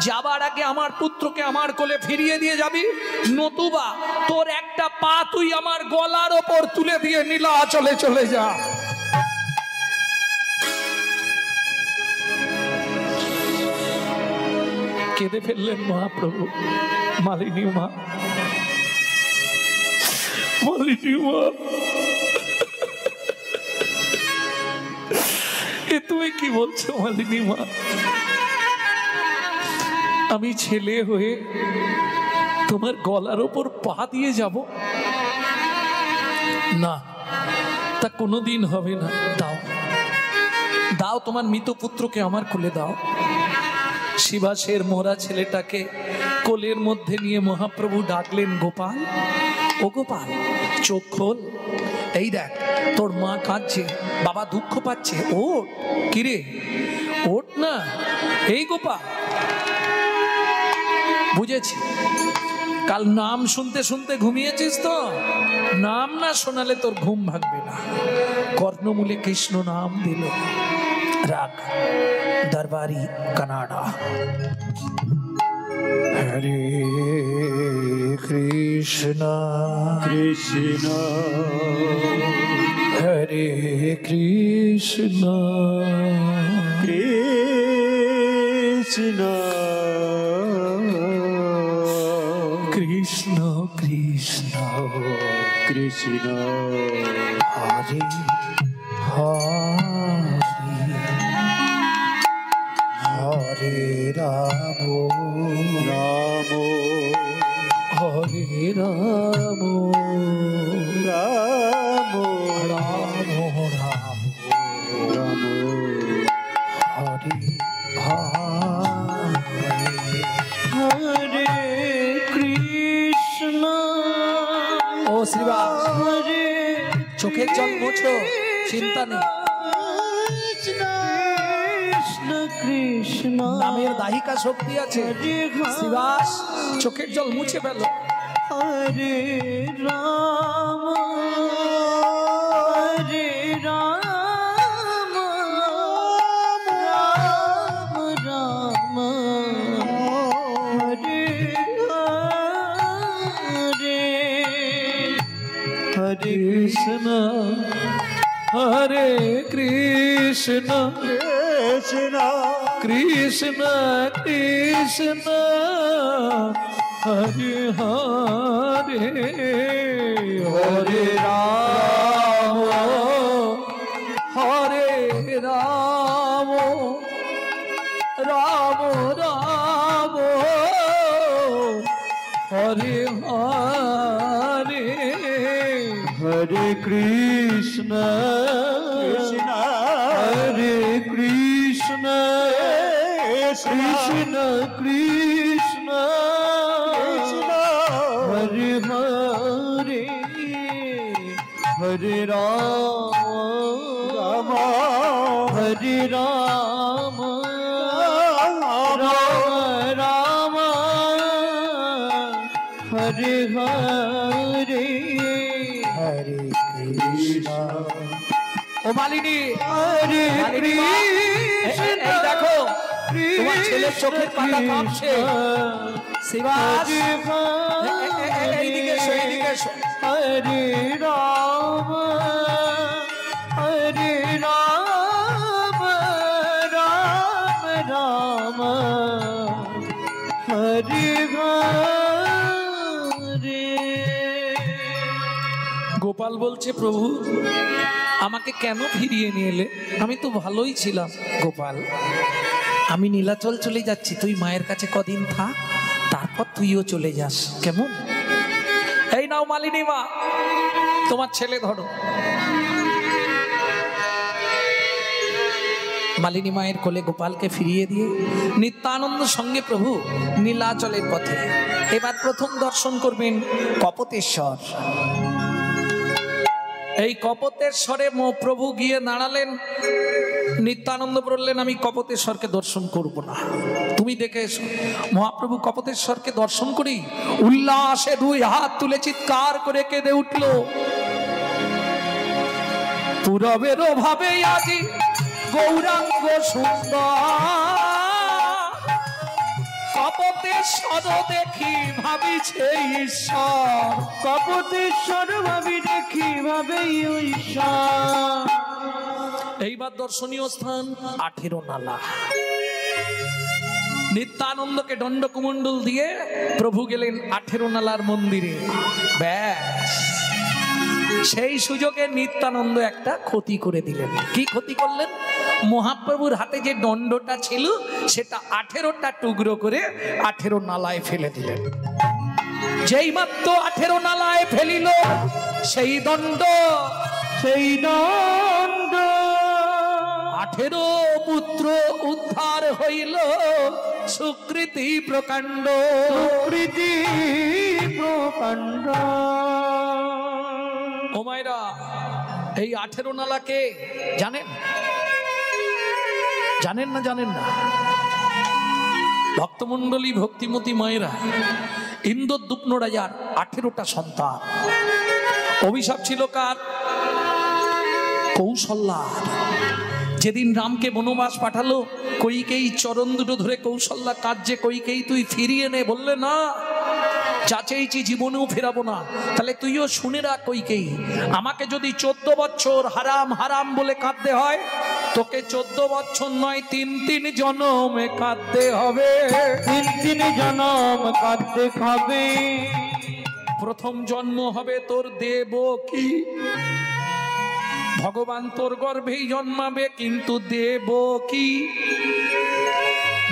[SPEAKER 1] যাবার আগে আমার পুত্রকে আমার কোলে ফিরিয়ে দিয়ে যাবি, নতুবা তোর একটা পা তুই আমার গলার ওপর তুলে দিয়ে নীলাচলে চলে যা। কেঁদে ফেললেন মহাপ্রভু। মালিনী মা, মালিনী মা, এ তুমি কি বলছো মালিনী মা? আমি ছেলে হয়ে তোমার গলার ওপর পা দিয়ে যাব? না, তা কোনোদিন হবে না। দাও দাও, তোমার মৃত পুত্রকে আমার কোলে দাও। শিবাসের মোরা ছেলেটাকে কোলের মধ্যে নিয়ে মহাপ্রভু ডাকলেন, গোপাল, ও গোপাল, চোখ খোল, এই দেখ তোর মা কাঁদছে, বাবা দুঃখ পাচ্ছে, ওঠ। কিরে, ওঠ না। এই গোপাল, বুঝেছি কাল নাম শুনতে শুনতে ঘুমিয়েছিস তো, নাম না শোনালে তোর ঘুম ভাঙবে না। কর্ণমূলে কৃষ্ণ নাম দিল, রাগ দরবারি কানাডা। হরে কৃষ্ণ
[SPEAKER 3] কৃষ্ণ
[SPEAKER 1] হরে কৃষ্ণ
[SPEAKER 3] কৃষ্ণ
[SPEAKER 1] কৃষ্ণ কৃষ্ণ
[SPEAKER 3] কৃষ্ণ
[SPEAKER 1] হরে হরে হরে রাম
[SPEAKER 3] রাম
[SPEAKER 1] হরে রাম
[SPEAKER 3] রাম
[SPEAKER 1] রাম রাম
[SPEAKER 3] রাম
[SPEAKER 1] হরে হরে
[SPEAKER 2] হরে কৃষ্ণ
[SPEAKER 1] ও শ্রীবাস,
[SPEAKER 2] হরে
[SPEAKER 1] চোখের জল মোছো, চিন্তা নেই।
[SPEAKER 2] কৃষ্ণ কৃষ্ণ
[SPEAKER 1] নামের দাহিকা শক্তি আছে। শ্রীবাস, চোখের জল মুছে ফেলো।
[SPEAKER 2] হরে রাম হরে রাম রাম রাম হরে হরে হরে
[SPEAKER 1] কৃষ্ণ হরে কৃষ্ণ
[SPEAKER 3] কৃষ্ণ
[SPEAKER 1] কৃষ্ণ কৃষ্ণ হরে হরে হরে রাম হরে রাম রাম রাম হরে হরে হরে কৃষ্ণ
[SPEAKER 3] কৃষ্ণ
[SPEAKER 1] হরে কৃষ্ণ কৃষ্ণ কৃষ্ণ হরে হরে হরে রাম হরে রাম রাম রাম হরে হরে হরে কৃষ্ণ। ও মালিনী, হরে কৃষ্ণ, এই দেখো তোমার ছেলের চোখের পাতা কাঁপছে। শিবাস, এইদিকে এসো, এইদিকে এসো। হরে রাম হরে রাম রাম রাম হরে হরে। গোপাল বলছে, প্রভু আমাকে কেন ফিরিয়ে নিয়ে এলে? আমি তো ভালোই ছিলাম। গোপাল, আমি নীলাচল চলে যাচ্ছি, তুই মায়ের কাছে কদিন থাক, তারপর তুইও চলে যাস, কেমন? এই নাও মালিনী মা, তোমার ছেলে ধরো। মালিনী মায়ের কোলে গোপালকে ফিরিয়ে দিয়ে নিত্যানন্দ সঙ্গে প্রভু নীলাচলের পথে। এবার প্রথম দর্শন করবেন কপোতেশ্বর। এই কপোতেশ্বরে প্রভু গিয়ে দাঁড়ালেন। নিত্যানন্দ বললেন, আমি কপোতেশ্বরকে দর্শন করব না, তুমি দেখে এসো। মহাপ্রভু কপোতেশ্বরকে দর্শন করি উল্লাসে দুই হাত তুলে চিৎকার করে কেঁদে উঠল, পূরবের ভাবে আজি গৌরাঙ্গ সুন্দর, কপোতেশ্বর দেখি ভাবিছে ঈশ্বর,
[SPEAKER 2] কপোতেশ্বর ভাবি দেখি ভাবে ঈশ্বর।
[SPEAKER 1] এইবার দর্শনীয় স্থান 18 নালা। নিত্যানন্দকে দণ্ডকুমণ্ডল দিয়ে প্রভু গেলেন 18 নালার মন্দিরে। ব্যাস, সেই সুযোগে নিত্যানন্দ একটা ক্ষতি করে দিলেন। কি ক্ষতি করলেন? মহাপ্রভুর হাতে যে দণ্ডটা ছিল সেটা 18টা টুকরো করে 18 নালায় ফেলে দিলেন। যেই মাত্র 18 নালায় ফেলিল, সেই দণ্ড 18 পুত্র উদ্ধার হইল, সুকৃতি প্রকাণ্ড। ও মায়েরা, এই 18 নালাকে জানেন? জানেন না? জানেন না? ভক্তমণ্ডলী, ভক্তিমতী মায়েরা, ইন্দ্রদ্যুম্ন রাজার 18টা সন্তান। অভিশাপ ছিল কার? কৌশল্যার। যেদিন রামকে বনবাস পাঠালো, কইকেয়ী চরণ দুটো ধরে কৌশল্যা কার্যে, কইকেয়ী তুই ফিরিয়ে নে, বললে না, যা চেয়েছি জীবনেও ফেরাবো না। তাহলে তুইও শুনে রাখ কইকেয়ী, আমাকে যদি 14 বছর হারাম হারাম বলে কাঁদতে হয়, তোকে 14 বছর নয় 3 জনমে কাঁদতে হবে।
[SPEAKER 2] 3 জনম কাঁদতে হবে।
[SPEAKER 1] প্রথম জন্ম হবে তোর দেবকী, ভগবান তোর গর্ভেই জন্মাবে, কিন্তু দেবকী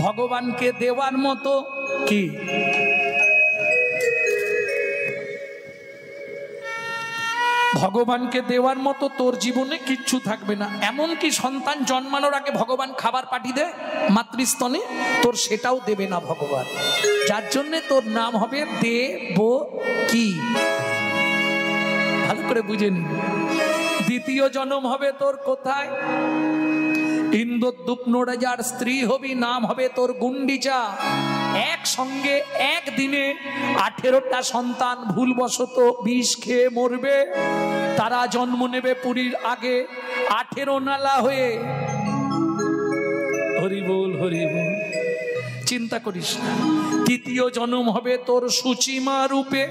[SPEAKER 1] ভগবানকে দেওয়ার মতো কি? ভগবানকে দেওয়ার মতো তোর জীবনে কিচ্ছু থাকবে না। এমনকি সন্তান জন্মানোর আগে ভগবান খাবার পাঠিয়ে দেয় মাতৃস্তনে, তোর সেটাও দেবে না ভগবান। যার জন্যে তোর নাম হবে দেবকী। ভালো করে বুঝে নি। দ্বিতীয় জন্ম হবে তোর কোথায়? ইন্দ্রদ্যুম্ন রাজার স্ত্রী হবি, নাম হবে তোর গুন্ডিচা। একসঙ্গে একদিনে 18টা সন্তান ভুলবশত বিষ খেয়ে মরবে। তারা জন্ম নেবে পুরীর আগে 18 নালা হয়ে। হরি বল, হরি বল। চিন্তা করিস না। তৃতীয় জন্ম হবে তোর সুচিমা রূপে।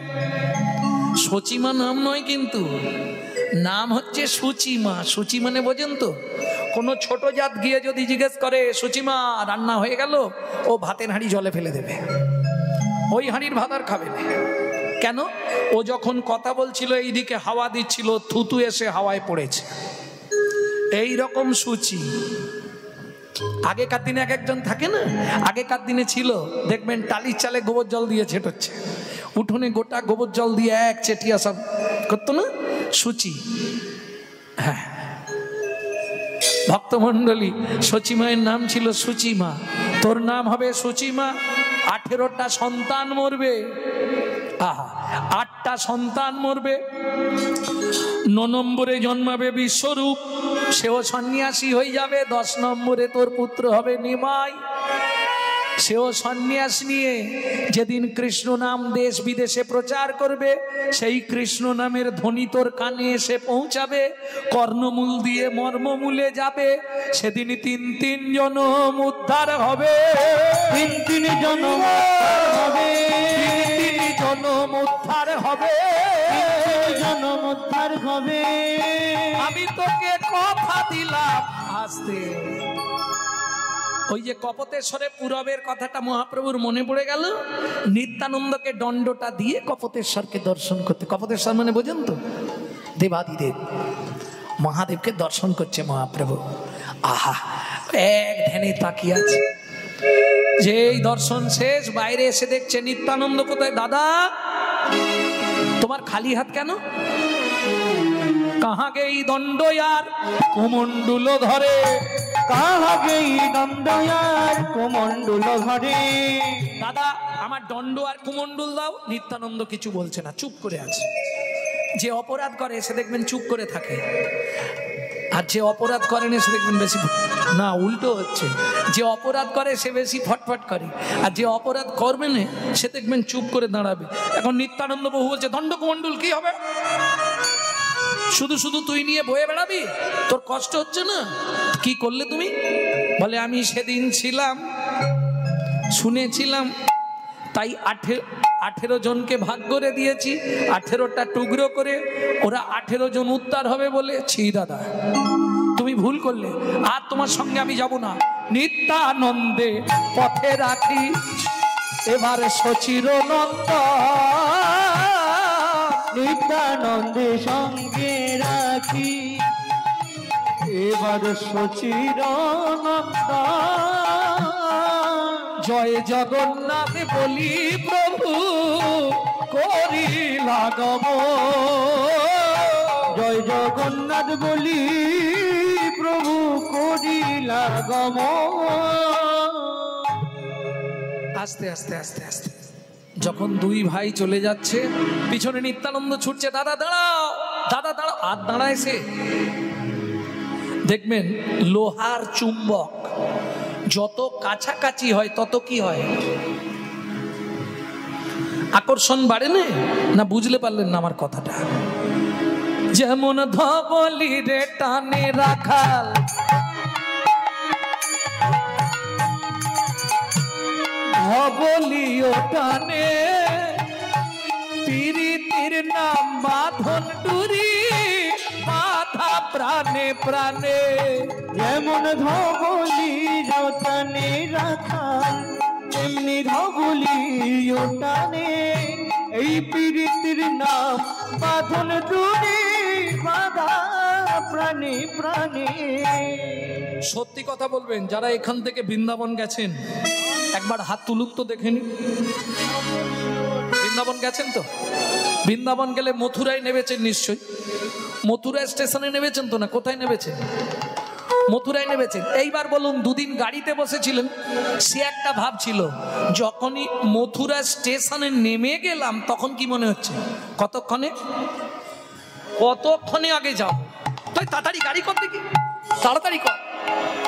[SPEAKER 1] সচিমা নাম নয় কিন্তু, নাম হচ্ছে সুচিমা। সুচি মানে বোঝেন তো? কোনো ছোট জাত গিয়ে যদি জিজ্ঞেস করে সুচিমা রান্না হয়ে গেল, ও ভাতের হাঁড়ি জলে ফেলে দেবে, ওই হাঁড়ির ভাত আর খাবে না। কেন? ও যখন কথা বলছিল এইদিকে হাওয়া দিচ্ছিল, থুতু এসে হাওয়ায় পড়েছে। এই রকম সুচি। আগেকার দিনে এক একজন থাকে না, আগেকার দিনে ছিল, দেখবেন টালির চালে গোবর জল দিয়ে ছেটোচ্ছে, উঠোনে গোটা গোবর জল দিয়ে এক চেটিয়া সব করতো না, সুচি। হ্যাঁ, ভক্তমণ্ডলী, সচিমায়ের নাম ছিল সুচিমা। তোর নাম হবে সুচিমা। 18টা সন্তান মরবে। আহা, 8টা সন্তান মরবে। 9 নম্বরে জন্মাবে বিশ্বরূপ, সেও সন্ন্যাসী হয়ে যাবে। 10 নম্বরে তোর পুত্র হবে নিমাই, সেও সন্ন্যাস নিয়ে যেদিন কৃষ্ণ নাম দেশ বিদেশে প্রচার করবে, সেই কৃষ্ণ নামের ধ্বনি তোর কানে এসে পৌঁছাবে, কর্ণমূল দিয়ে মর্মমূলে যাবে। সেদিন 3 জনম উদ্ধার হবে।
[SPEAKER 2] 3 জনম হবে।
[SPEAKER 1] 3 জনম উদ্ধার হবে।
[SPEAKER 2] 3 জনম উদ্ধার হবে।
[SPEAKER 1] আমি তোকে কথা দিলাম। আসতে ওই যে কপোতেশ্বরে পূরবের কথাটা মহাপ্রভুর মনে পড়ে গেল। নিত্যানন্দকে দণ্ডটা দিয়ে কপোতেশ্বরকে দর্শন করতে। কপোতেশ্বর মানে বোঝেন তো? দেবাদিদেব মহাদেবকে দর্শন করছে মহাপ্রভু। আহা, এক ধ্যানে তাকিয়ে আছে। যেই দর্শন শেষ, বাইরে এসে দেখছে নিত্যানন্দ কোথায়। দাদা, তোমার খালি হাত কেন? কাহা গেই দণ্ড আর কুমণ্ডুল ধরে।
[SPEAKER 2] কাহাগেই দণ্ডয়ার কুমণ্ডল ঘরে।
[SPEAKER 1] দাদা আমার দণ্ড আর কুমণ্ডল দাও। নিত্যানন্দ কিছু বলছে না, চুপ করে আছে। যে অপরাধ করে সে দেখবেন চুপ করে থাকে, আর যে অপরাধ করে না সে দেখবেন বেশি, না উল্টো হচ্ছে, যে অপরাধ করে সে বেশি ফটফট করে, আর যে অপরাধ করবে না সে দেখবেন চুপ করে দাঁড়াবে। এখন নিত্যানন্দ বহু বলছে দণ্ড কুমণ্ডল কি হবে, শুধু শুধু তুই নিয়ে বয়ে বেড়াবি, তোর কষ্ট হচ্ছে না? কি করলে তুমি? বলে আমি সেদিন ছিলাম, শুনেছিলাম, তাই 18 জনকে ভাগ করে দিয়েছি, 18টা টুকরো করে, ওরা 18 জন উদ্ধার হবে বলে। ছি দাদা তুমি ভুল করলে, আর তোমার সঙ্গে আমি যাব না। নিত্যানন্দে পথে রাখি এবার শচির নন্দ,
[SPEAKER 2] নিত্যানন্দে সঙ্গে রাখি এবার শচির নন্দ।
[SPEAKER 1] জয় জগন্নাথ বলি প্রভু করি লাগব,
[SPEAKER 2] জয় জগন্নাথ বলি প্রভু করিলা গমন।
[SPEAKER 1] আস্তে আস্তে আস্তে আস্তে যখন দুই ভাই চলে যাচ্ছে, পিছনে নিত্যানন্দ ছুটছে, দাদা দাঁড়াও, দাদা দাঁড়াও। আর দাঁড়ায় সে, দেখবেন লোহার চুম্বক যত কাছাকাছি হয় তত কি হয়, আকর্ষণ বাড়ে না? না বুঝলে পারলেন না আমার কথাটা? যেমন ধবলি রে টানে রাখাল, ধবলিও টানে, পীড়িতির নাম বাঁধন ডুরি, বাধা প্রাণে প্রাণে।
[SPEAKER 2] যেমন ধবলি টানে রাখাল, তেমনি ধবলি টানে, এই পীড়িতির নাম বাঁধন ডুরি, বাধা প্রাণে প্রাণে।
[SPEAKER 1] সত্যি কথা বলবেন, যারা এখান থেকে বৃন্দাবন গেছেন একবার হাত তুলুক তো দেখেনি। বৃন্দাবন গেছেন তো? বৃন্দাবন গেলে মথুরায় নেমেছেন নিশ্চয়ই, মথুরা স্টেশনে নেমেছেন তো? না কোথায় নেমেছেন? মথুরায় নেমেছেন। এইবার বলুন, দুদিন গাড়িতে বসেছিলেন, সে একটা ভাবছিল, যখনই মথুরা স্টেশনে নেমে গেলাম তখন কি মনে হচ্ছে, কতক্ষণে কতক্ষণে আগে যাও, তাই তাড়াতাড়ি গাড়ি কর দেখি, তাড়াতাড়ি কর।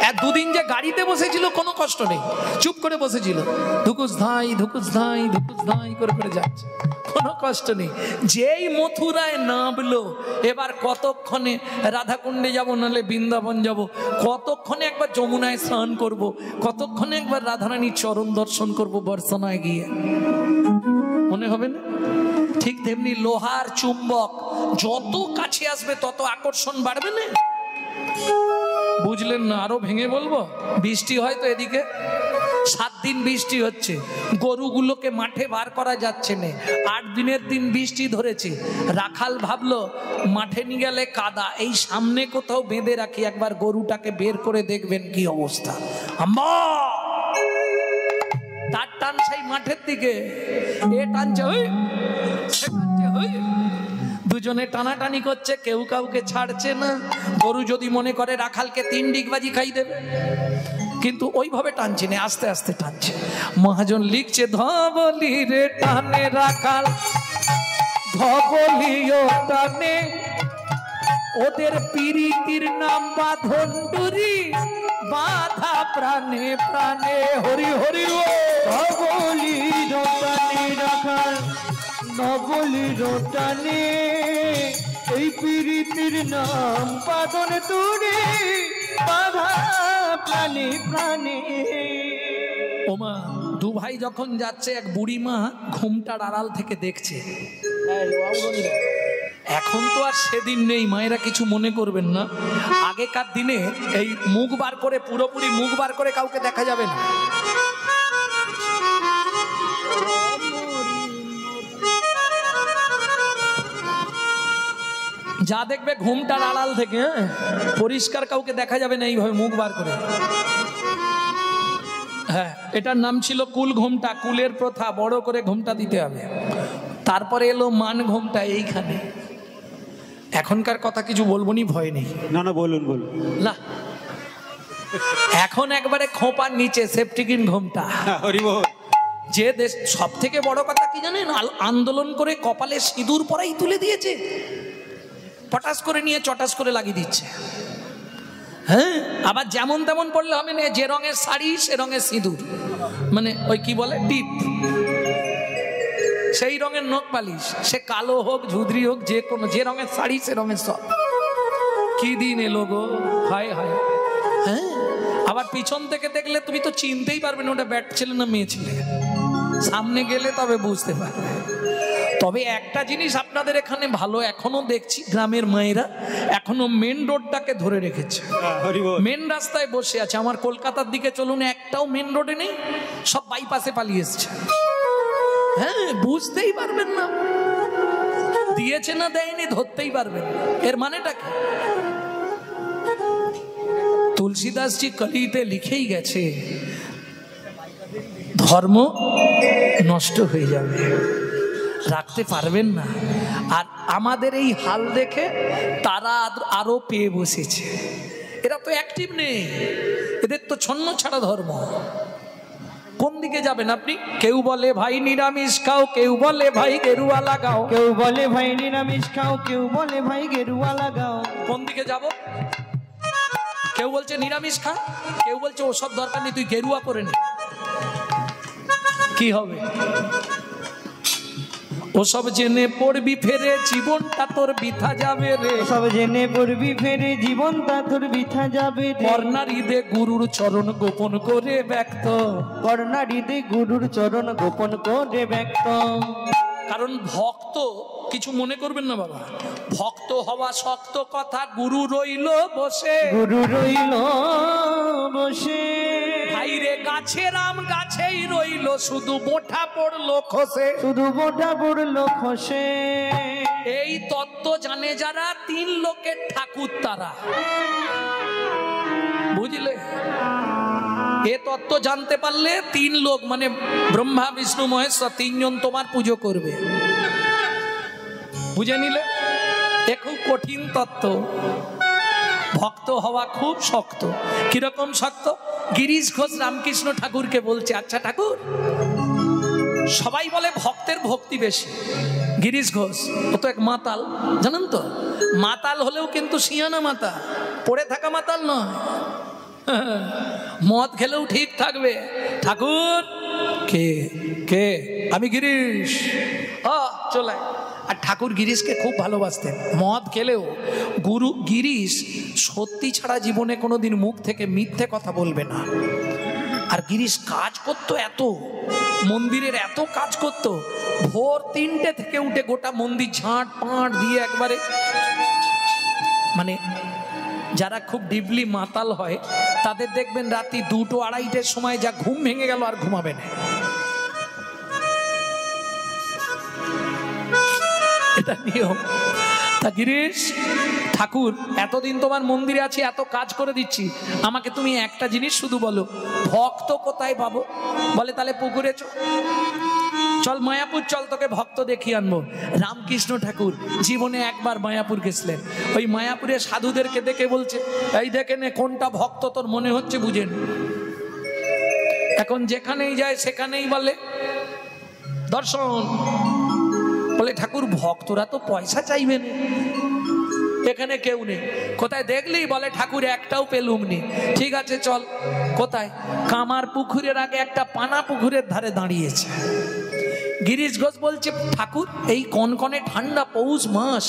[SPEAKER 1] আর দুদিন যে গাড়িতে বসেছিল কোনো কষ্ট নেই, চুপ করে বসেছিল, ধুকুস ধাই ধুকুস ধাই ধুকুস ধাই করে করে যাচ্ছে, কোনো কষ্ট নেই। যেই মথুরায় নামলো, এবার কতক্ষণে রাধাকুণ্ডে যাব, নাহলে বৃন্দাবন যাব, কতক্ষণে একবার যমুনায় স্নান করব, কতক্ষণে একবার রাধারানীর চরণ দর্শন করব বর্ষনায় গিয়ে, মনে হবে না? ঠিক তেমনি লোহার চুম্বক যত কাছে আসবে তত আকর্ষণ বাড়বে না? বুঝলেন না? আরো ভেঙে বলবো, বৃষ্টি হয় তো এদিকে, 7 দিন বৃষ্টি হচ্ছে, গরুগুলোকে মাঠে বার করা যাচ্ছে না, 8 দিনের দিন বৃষ্টি ধরেছে। রাখাল ভাবলো মাঠে নিয়ে গেলে কাদা, এই সামনে কোথাও বেঁধে রাখি, একবার গরুটাকে বের করে দেখবেন কি অবস্থা। আম্মা তার টান সেই মাঠের দিকে, এ টানছে ওই, সে টানছে ওই, দুজনে টানাটানি করছে, কেউ কাউকে ছাড়ছে না। গরু যদি মনে করে রাখালকে 3 ডিগবাজি খাই দেবে, কিন্তু ওইভাবে টানছে না, আস্তে আস্তে টানছে। মহাজন লিখছে, ধবলি রে টানে রাখাল, ধবলিও টানে, ওদের পীড়িতির নাম বাঁধন ডুরি, বাধা প্রাণে প্রাণে। হরি হরি ও
[SPEAKER 2] ধবলি টানে রাখাল, ধবলি টানে, এই পীড়িতির নাম বাঁধন ডুরি, বাধা প্রাণে প্রাণে।
[SPEAKER 1] ওমা, দু ভাই যখন যাচ্ছে, এক বুড়ি মা ঘুমটার আড়াল থেকে দেখছে। এখন তো আর সেদিন নেই, মায়েরা কিছু মনে করবেন না। আগেকার দিনে এই মুখ বার করে, পুরোপুরি মুখ বার করে কাউকে দেখা যাবে না। যা দেখবে ঘুমটার আড়াল থেকে, পরিষ্কার কাউকে দেখা যাবে না এইভাবে মুখ বার করে। হ্যাঁ, এটার নাম ছিল কুল ঘোমটা, কুলের প্রথা, বড় করে ঘোমটা দিতে হবে। তারপরে এলো মান ঘোমটা এইখানে। এখনকার কথা কিছু বলবো নি, ভয় নেই।
[SPEAKER 3] না না, বলুন বলুন।
[SPEAKER 1] না, এখন একবারে খোঁপার নিচে সেফটিকিন ঘোমটা।
[SPEAKER 3] হরি বল।
[SPEAKER 1] যে দেশ সব থেকে বড় কথা কি জানেন, আন্দোলন করে কপালে সিঁদুর পরাই তুলে দিয়েছে, পটাশ করে নিয়ে চটাস করে লাগিয়ে দিচ্ছে। হ্যাঁ, আবার যেমন তেমন পড়লে হবে না, যে রঙের শাড়ি সে রঙের সিঁদুর, মানে ওই কি বলে টিপ, সেই রঙের নখ পালিশ, সে কালো হোক ঝুদরি হোক, যে কোনো যে রঙের শাড়ি সে রঙের সব। কি দিন এলো গো, হায় হায়। হ্যাঁ, আবার পিছন থেকে দেখলে তুমি তো চিনতেই পারবে না ওটা ব্যাট ছেলে না মেয়ে ছেলে, সামনে গেলে তবে বুঝতে পারবে। তবে একটা জিনিস আপনাদের এখানে ভালো, এখনো দেখছি গ্রামের মায়েরা এখনো মেন রোডটাকে ধরে রেখেছে,
[SPEAKER 3] হরি বল।
[SPEAKER 1] মেন রাস্তায় বসে আছে। আমার কলকাতার দিকে চলুন, একটাও মেন রোডে নেই, সব বাইপাসে পালিয়ে এসছে। হ্যাঁ, বুঝতেই পারবেন না, দিয়েছে না দেয়নি ধরতেই পারবেন। এর মানেটা কি? তুলসীদাসজি কলিতে লিখেই গেছে, ধর্ম নষ্ট হয়ে যাবে, রাখতে পারবেন না। আর আমাদের এই হাল দেখে তারা আরো পেয়ে বসেছে। এরা তো অ্যাক্টিভ নেই, এদের তো ছন্ন ছাড়া ধর্ম। কোন দিকে যাবেন আপনি? কেউ বলে ভাই নিরামিষ খাও, কেউ বলে ভাই গেরুয়া লাগাও,
[SPEAKER 2] কেউ বলে ভাই নিরামিষ খাও, কেউ বলে ভাই গেরুয়া লাগাও।
[SPEAKER 1] কোন দিকে যাব? কেউ বলছে নিরামিষ খা, কেউ বলছে ওসব দরকার নেই, তুই গেরুয়া করে নে। কি হবে? ওসব জেনে পড়বি ফেরে, জীবনটা তোর বৃথা যাবে রে।
[SPEAKER 2] সব জেনে পড়বি ফেরে, জীবনটা তোর বৃথা যাবে রে।
[SPEAKER 1] কর্ণারিদে গুরুর চরণ গোপন করে ব্যক্ত,
[SPEAKER 2] কর্ণারিদে গুরুর চরণ গোপন করে ব্যক্ত।
[SPEAKER 1] কারণ ভক্ত, কিছু মনে করবেন না বাবা, ভক্ত হওয়া শক্ত কথা, গুরু রইল বসে,
[SPEAKER 2] গুরু রইল বসে।
[SPEAKER 1] ভাইরে গাছের আম গাছেই রইল, শুধু বোঠা পড়লো খসে,
[SPEAKER 2] শুধু বোটা পড়লো খসে।
[SPEAKER 1] এই তত্ত্ব জানে যারা, তিন লোকের ঠাকুর তারা, বুঝলে? এ তত্ত্ব জানতে পারলে তিন লোক, মানে ব্রহ্মা বিষ্ণু মহেশ্বর, তিনজন তোমার পুজো করবে। বুঝে নিলে? এ খুব কঠিন তত্ত্ব। ভক্ত হওয়া খুব শক্ত। কিরকম শক্ত? গিরিশ ঘোষ রামকৃষ্ণ ঠাকুরকে বলছে, আচ্ছা ঠাকুর, সবাই বলে ভক্তের ভক্তি বেশি। গিরিশ ঘোষ ও তো এক মাতাল, জানেন তো? মাতাল হলেও কিন্তু সিয়ানা মাতাল, পড়ে থাকা মাতাল নয়। মদ খেলেও ঠিক থাকবে। ঠাকুর, কে কে? আমি গিরিশ। চলে। আর ঠাকুর গিরিশকে খুব ভালোবাসতেন। মদ খেলেও গুরু গিরিশ সত্যি ছাড়া জীবনে কোনোদিন মুখ থেকে মিথ্যে কথা বলবে না। আর গিরিশ কাজ করতো এত, মন্দিরের এত কাজ করতো, ভোর 3টে থেকে উঠে গোটা মন্দির ঝাঁট পাঁট দিয়ে একবারে, মানে যারা খুব ডিপলি মাতাল হয় তাদের দেখবেন রাত্রি 2-2-2:30-টের সময় যা ঘুম ভেঙে গেল আর ঘুমাবে না। এটা নিয়ম। তা গিরিশ, ঠাকুর এতদিন তোমার মন্দিরে আছি, এত কাজ করে দিচ্ছি, আমাকে তুমি একটা জিনিস শুধু বলো, ভক্ত কোথায় পাবো? বলে তাহলে পুকুরে চল, মায়াপুর চল, তোকে ভক্ত দেখিয়ে আনবো। রামকৃষ্ণ ঠাকুর জীবনে একবার মায়াপুর গেছিলেন। ওই মায়াপুরে সাধুদেরকে দেখে বলছে, এই দেখে নে কোনটা ভক্ত তোর মনে হচ্ছে বুঝেন। এখন যেখানেই যায় সেখানেই বলে দর্শন। বলে ঠাকুর, ভক্তরা তো পয়সা চাইবেন, এখানে কেউ নেই। কোথায় দেখলি? বলে ঠাকুর একটাও পেলুমনি। ঠিক আছে চল। কোথায়? কামার পুকুরের আগে একটা পানা পুকুরের ধারে দাঁড়িয়েছে। গিরিশ ঘোষ বলছে, ঠাকুর এই কনকনে ঠান্ডা পৌষ মাস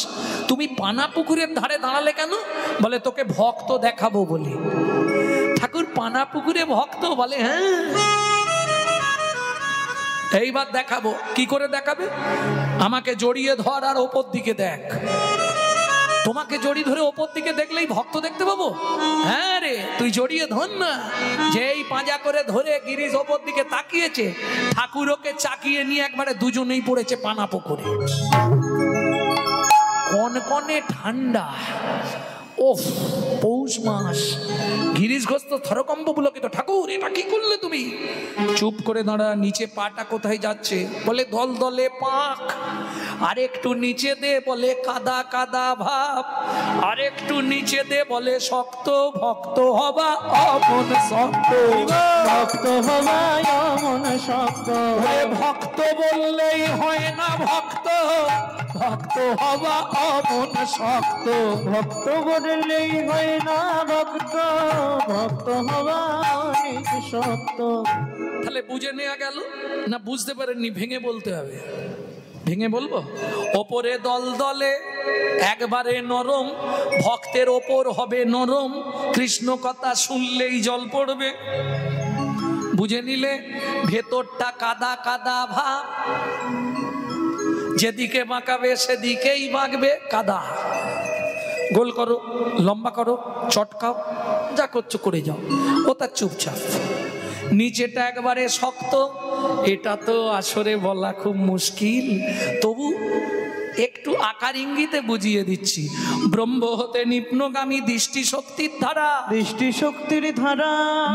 [SPEAKER 1] তুমি পানা পুকুরের ধারে দাঁড়ালে কেন? বলে তোকে ভক্ত দেখাবো বলি। ঠাকুর পানা পুকুরে ভক্ত? বলে হ্যাঁ। এইবার দেখাবো। কি করে দেখাবে? আমাকে জড়িয়ে ধর আর ওপর দিকে দেখ। তোমাকে জড়িয়ে ধরে ওপর দিকে দেখলেই ভক্ত দেখতে পাবো? হ্যাঁ রে, তুই জড়িয়ে ধর না। যেই পাঁজা করে ধরে গিরিশ ওপর দিকে তাকিয়েছে, ঠাকুর ওকে চাকিয়ে নিয়ে একবারে দুজনেই পড়েছে পানা পুকুরে। কনকনে ঠান্ডা, ওফ, পৌষ মাস, গিরিশ ঘোষ তো থরকম্প পুলকিত, ঠাকুর এটা কি করলে তুমি? চুপ করে দাঁড়া, নিচে পাটা কোথায় যাচ্ছে? বলে দল দলে পাক। আরেকটু নিচে দে, বলে কাদা কাদা ভাব। আরেকটু নিচে দে, বলে শক্ত, ভক্ত হবা অমন শক্ত,
[SPEAKER 2] ভক্ত হবায় মন শক্ত।
[SPEAKER 1] ভক্ত বললেই হয় না ভক্ত, ভক্ত হবা অমন শক্ত।
[SPEAKER 2] ভক্ত বললেই হয় না ভক্ত, ভক্ত হবা অনেক শক্ত।
[SPEAKER 1] তাহলে বুঝে নেওয়া গেল না? বুঝতে পারেননি? ভেঙে বলতে হবে। ভেঙে বলবো? ওপরে দল দলে একবারে নরম, ভক্তের ওপর হবে নরম, কৃষ্ণ কথা শুনলেই জল পড়বে। বুঝে নিলে? ভেতরটা কাদা কাদা ভাব, যেদিকে বাঁকাবে সেদিকেই বাঁকবে কাদা। গোল করো, লম্বা করো, চটকাও, যা করছো করে যাও, ও তার চুপচাপ। নিচেটা একবারে শক্ত, এটা তো আসরে বলা খুব মুশকিল, তবু একটু আকার ইঙ্গিতে বুঝিয়ে দিচ্ছি। ব্রহ্ম হতে নিম্নগামী দৃষ্টি শক্তির ধারা,
[SPEAKER 2] দৃষ্টি শক্তির ধারা।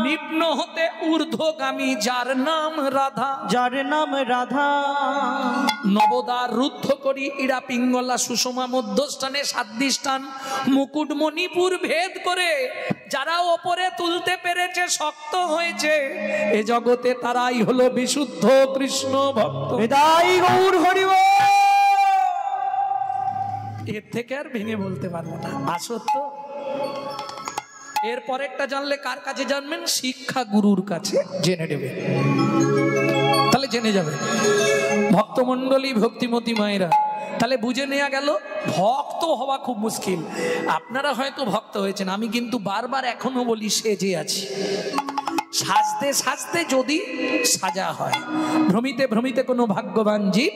[SPEAKER 1] নিম্ন হতে ঊর্ধ্বগামী যার নাম রাধা,
[SPEAKER 2] যার নাম রাধা।
[SPEAKER 1] নবদ্বার রুদ্ধ করি ইরা পিঙ্গলা সুষমা মধ্যস্থানে সাদ্দিস্থান মুকুট মণিপুর ভেদ করে যারা ওপরে তুলতে পেরেছে, শক্ত হয়েছে এ জগতে, তারাই হলো বিশুদ্ধ কৃষ্ণ ভক্ত।
[SPEAKER 2] হৃদয় গৌর হরিব।
[SPEAKER 1] এর থেকে আর ভেঙে বলতে পারবো না। আসত্য এর পরেরটা জানলে কার কাছে জানবেন? শিক্ষা গুরুর কাছে জেনে নেবে, তাহলে জেনে যাবে। ভক্তমণ্ডলী, ভক্তিমতী মায়েরা, তাহলে বুঝে নেওয়া গেল ভক্ত হওয়া খুব মুশকিল। আপনারা হয়তো ভক্ত হয়েছেন, আমি কিন্তু বারবার এখনো বলি সেজে আছি। সাজতে সাজতে যদি সাজা হয়, ভ্রমিতে ভ্রমিতে কোনো ভাগ্যবান জীব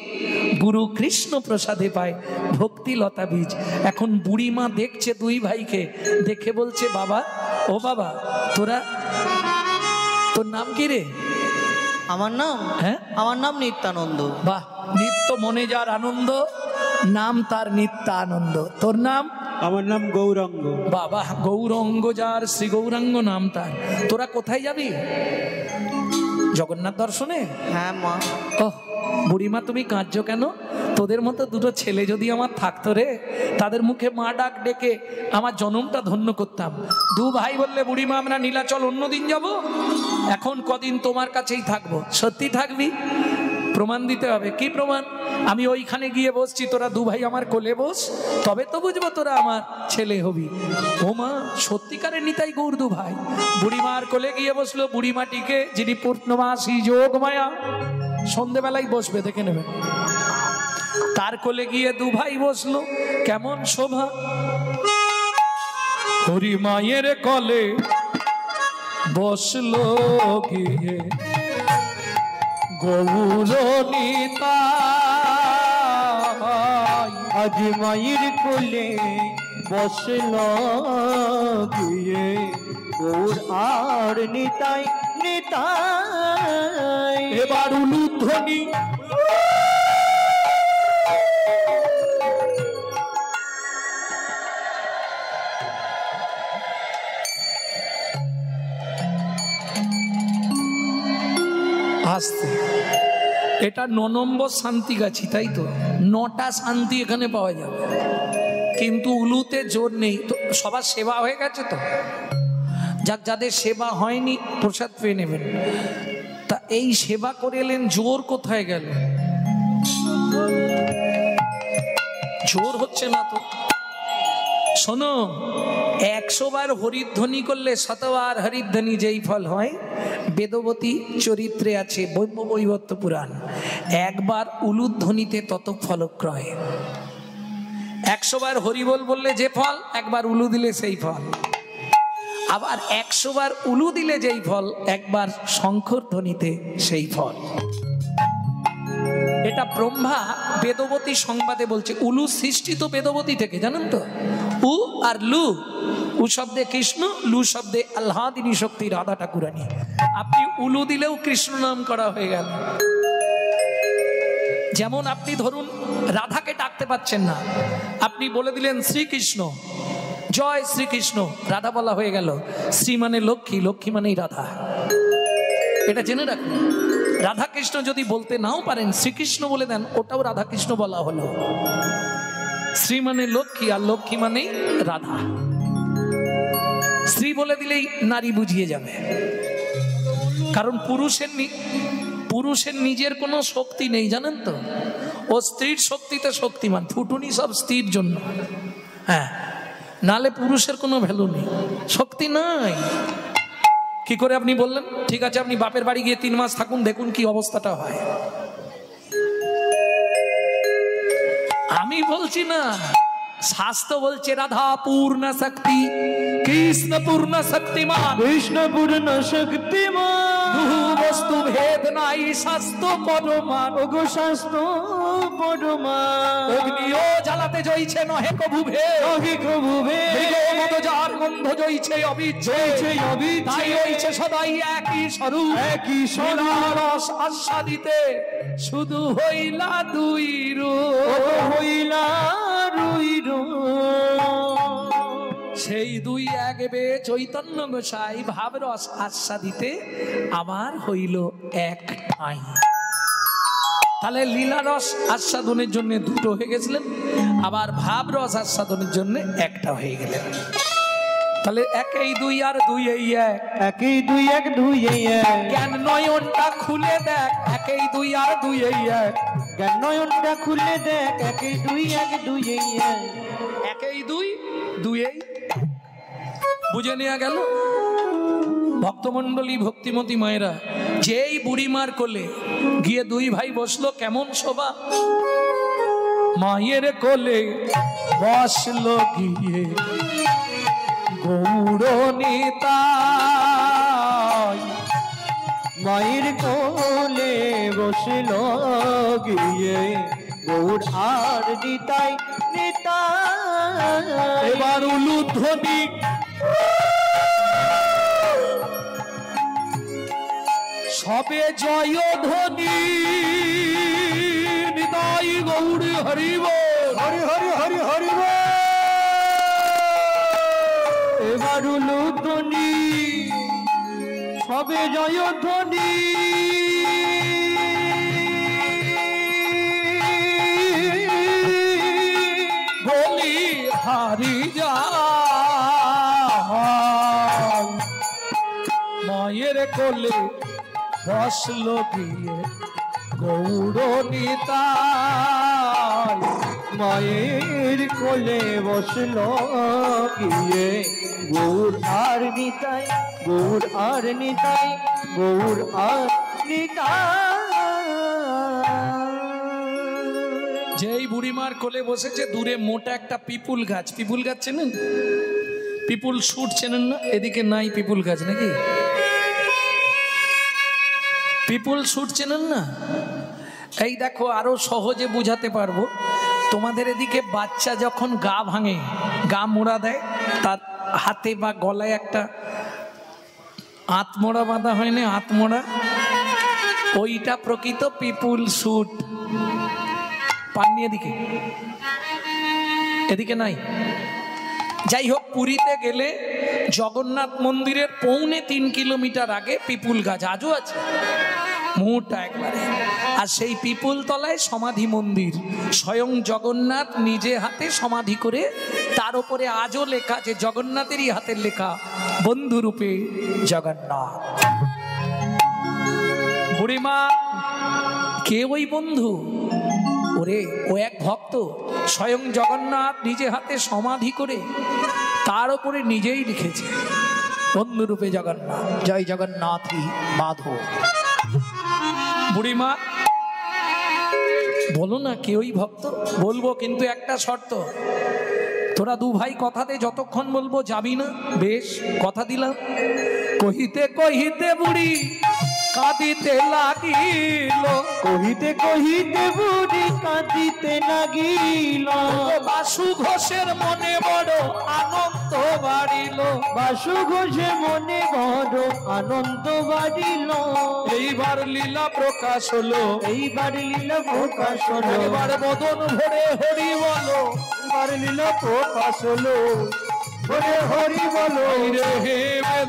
[SPEAKER 1] গুরু কৃষ্ণ প্রসাদে পায় ভক্তি লতা বীজ। এখন বুড়িমা দেখছে দুই ভাইকে, দেখে বলছে, বাবা, ও বাবা, তোর নাম কি রে?
[SPEAKER 2] আমার নাম?
[SPEAKER 1] হ্যাঁ,
[SPEAKER 2] আমার নাম নিত্যানন্দ।
[SPEAKER 1] বাহ, নিত্য মনে যার আনন্দ, নাম তার নিত্যানন্দ। তোর নাম?
[SPEAKER 3] আমার নাম গৌরাঙ্গ।
[SPEAKER 1] বাবা, গৌরঙ্গ যার, শ্রী গৌরাঙ্গ নাম তার। তোরা কোথায় যাবি? জগন্নাথ দর্শনে?
[SPEAKER 2] হ্যাঁ মা।
[SPEAKER 1] ওহ, বুড়িমা তুমি কাঁদছো কেন? তোদের মতো দুটো ছেলে যদি আমার থাকতো রে, তাদের মুখে মা ডাক ডেকে আমার জন্মটা ধন্য করতাম। দু ভাই বললে, বুড়িমা আমরা নীলাচল অন্যদিন যাব, এখন কদিন তোমার কাছেই থাকবো। সত্যি থাকবি? প্রমাণ দিতে হবে। কি প্রমাণ? আমি ওইখানে গিয়ে বসছি, তোরা দু ভাই আমার কোলে বস, তবে তো বুঝবো তোরা আমার ছেলে হবি। ও মা, সত্যিকারের নিতাই গৌর দু ভাই। বুড়িমার কোলে গিয়ে বসলো। বুড়িমাটিকে, যিনি পূর্ণমাসী যোগ মায়া, সন্ধেবেলায় বসবে, দেখে নেবেন, তার কোলে গিয়ে দু ভাই বসলো। কেমন শোভা! হরি মায়ের কোলে বসলো গিয়ে গৌর নিতাই।
[SPEAKER 2] আজ মায়ের কোলে বসল গিয়ে গৌর আর নিতাই নিতাই।
[SPEAKER 1] এবার উলুধ্বনি, আসতে। এটা 9 নম্বর শান্তিগাছি, তাই তো? 9টা শান্তি এখানে পাওয়া যাবে, কিন্তু উলুতে জোর নেই। তো সবার সেবা হয়ে গেছে তো? যাদের সেবা হয়নি প্রসাদ পেয়ে নেবেন। তা এই সেবা করে এলেন, জোর কোথায় গেল? জোর হচ্ছে না তো। শোনো, 100 বার হরিধ্বনি করলে 100বার হরিধ্বনি যেই ফল হয়, বেদবতী চরিত্রে আছে, বৈবত্য পুরাণ। একবার উলুধ্বনিতে তত ফলক্রয়। 100 বার হরিবল বললে যে ফল, একবার উলু দিলে সেই ফল। আবার 100 বার উলু দিলে যেই ফল, একবার শঙ্খর ধ্বনিতে সেই ফল। এটা ব্রহ্মা বেদবতী সংবাদে বলছে। উলু সৃষ্টি তো বেদবতী থেকে, জানেন তো? উ আর লু, উ শব্দে কৃষ্ণ, লু শব্দে আল্লাদিনী শক্তি রাধা ঠাকুরানী। আপনি উলু দিলেও কৃষ্ণ নাম করা হয়ে গেল। যেমন আপনি ধরুন রাধাকে ডাকতে পাচ্ছেন না, আপনি বলে দিলেন শ্রীকৃষ্ণ, জয় শ্রীকৃষ্ণ, রাধা বলা হয়ে গেল। শ্রী মানে লক্ষ্মী, লক্ষ্মী মানেই রাধা। এটা জেনে রাখুন, রাধা কৃষ্ণ যদি বলতে নাও পারেন, শ্রীকৃষ্ণ বলে দেন, ওটাও রাধা কৃষ্ণ বলা হলো। শ্রী মানে লক্ষ্মী, আর লক্ষ্মী মানেই রাধা। স্ত্রী বলে দিলেই নারী বুঝিয়ে যাবে, কারণ পুরুষের নিজের কোনো শক্তি নেই, জানেন তো। ও স্ত্রীর শক্তিতে শক্তিমান, ফুটুনি সব স্ত্রীর জন্য। হ্যাঁ, নালে পুরুষের কোনো ভ্যালু নেই, শক্তি নাই। কি করে আপনি বললেন? ঠিক আছে, আপনি বাপের বাড়ি গিয়ে 3 মাস থাকুন, দেখুন কি অবস্থাটা হয়। আমি বলছি না, শাস্ত্র বলছে রাধা পূর্ণ শক্তি, কৃষ্ণ পূর্ণ শক্তিমান,
[SPEAKER 2] কৃষ্ণ পূর্ণ শক্তিমান,
[SPEAKER 1] দুহু বস্তু ভেদ নাই, শাস্ত্র পরমান।
[SPEAKER 2] ওগো শাস্ত্র পরমান,
[SPEAKER 1] অগ্নিও জ্বালাতে জইছে নহে কভু ভেদ,
[SPEAKER 2] নহে কভু ভেদ,
[SPEAKER 1] মৃগ যার গন্ধ জইছে অবিচ্ছেদ,
[SPEAKER 2] জইছে অবিচ্ছেদ,
[SPEAKER 1] তাই হইছে সদাই একই স্বরূপ,
[SPEAKER 2] একই স্বরূপ।
[SPEAKER 1] রস আস্বাদিতে শুধু হইলা দুই রূপ,
[SPEAKER 2] ওগো হইলা দুই রূপ।
[SPEAKER 1] সেই দুই এক বে চৈতন্য গোসাই ভাব রস আস্বাদিতে আমার হইল এক ঠাঁই। তাহলে লীলা রস আস্বাদনের জন্য দুটো হয়ে গেছিলেন, আবার ভাব রস আস্বাদনের জন্য একটা হয়ে গেলেন। তাহলে একই দুই আর দুই এই এক,
[SPEAKER 2] একই দুই এক দুই এই এক,
[SPEAKER 1] জ্ঞান নয়নটা খুলে দেখ, একই দুই আর দুই এই এক,
[SPEAKER 2] জ্ঞান নয়নটা খুলে দেখ, একই দুই এক দুই এই এক,
[SPEAKER 1] একই দুই দুই এই। বুঝে নেওয়া গেল? ভক্তমণ্ডলী, ভক্তিমতী মায়েরা, যেই বুড়িমার কোলে গিয়ে দুই ভাই বসলো, কেমন শোভা। মায়ের কোলে বসলো গিয়ে গৌরনিতাই,
[SPEAKER 2] মায়ের কোলে বসল গিয়ে গৌর আর নিতাই নিতাই।
[SPEAKER 1] এবার উলুধ্বনি সবে জয় ধ্বনি, নিতাই গৌর হরিব,
[SPEAKER 3] হরি হরি হরি হরি বল।
[SPEAKER 2] এবার উলুধ্বনি সবে জয় ধ্বনি,
[SPEAKER 1] বলি হারি যা মায়ের কোলে বসলো গিয়ে গৌরনিতাই,
[SPEAKER 2] মায়ের কোলে বসল গিয়ে গৌর আর নিতাই, গৌর আর নিতাই, গৌর আর নিতাই।
[SPEAKER 1] যেই বুড়িমার কোলে বসেছে, দূরে মোটা একটা পিপুল গাছ, পিপুল গাছ চেনেন? পিপুল শুট চেনেন না? এদিকে নাই পিপুল গাছ নাকি? পিপুল শুট চেনেন না? এই দেখো, আরো সহজে বুঝাতে পারবো। তোমাদের এদিকে বাচ্চা যখন গা ভাঙে, গা মোড়া দেয়, তার হাতে বা গলায় একটা আতমোড়া বাঁধা হয় না, আতমোড়া, ওইটা প্রকৃত পিপুল শুট। পাননি এদিকে? এদিকে নাই? যাই হোক, পুরীতে গেলে জগন্নাথ মন্দিরের 3.25 কিলোমিটার আগে পিপুল গাছ আজও আছে, মোটা একবারে। আর সেই পিপুল তলায় সমাধি মন্দির, স্বয়ং জগন্নাথ নিজে হাতে সমাধি করে, তার উপরে আজও লেখা, যে জগন্নাথেরই হাতের লেখা, বন্ধুরূপে জগন্নাথ। বুড়িমা, কে ওই বন্ধু? ওরে, ও এক ভক্ত, স্বয়ং জগন্নাথ নিজে হাতে সমাধি করে তার উপরে নিজেই লিখেছে, বন্ধুরূপে জগন্নাথ, জয় জগন্নাথী মাধব। বুড়িমা, বলো না কে ওই ভক্ত? বলবো, কিন্তু একটা শর্ত, তোরা দু ভাই কথাতে যতক্ষণ বলবো যাবি না। বেশ, কথা দিলাম। কহিতে কহিতে বুড়ি কাঁদিতে লাগিল,
[SPEAKER 2] কহিতে কহিতে বুড়ি কাঁদিতে লাগিল,
[SPEAKER 1] বাসু ঘোষের মনে বড় আনন্দ বাড়িল,
[SPEAKER 2] বাসু ঘোষে মনে বড় আনন্দ বাড়িল।
[SPEAKER 1] এইবার লীলা প্রকাশ হলো,
[SPEAKER 2] এইবার লীলা প্রকাশ হলো,
[SPEAKER 1] এবার বদন ভরে হরি বলো,
[SPEAKER 2] এইবার লীলা প্রকাশ হলো,
[SPEAKER 3] হরে হরি বলো
[SPEAKER 1] রে হে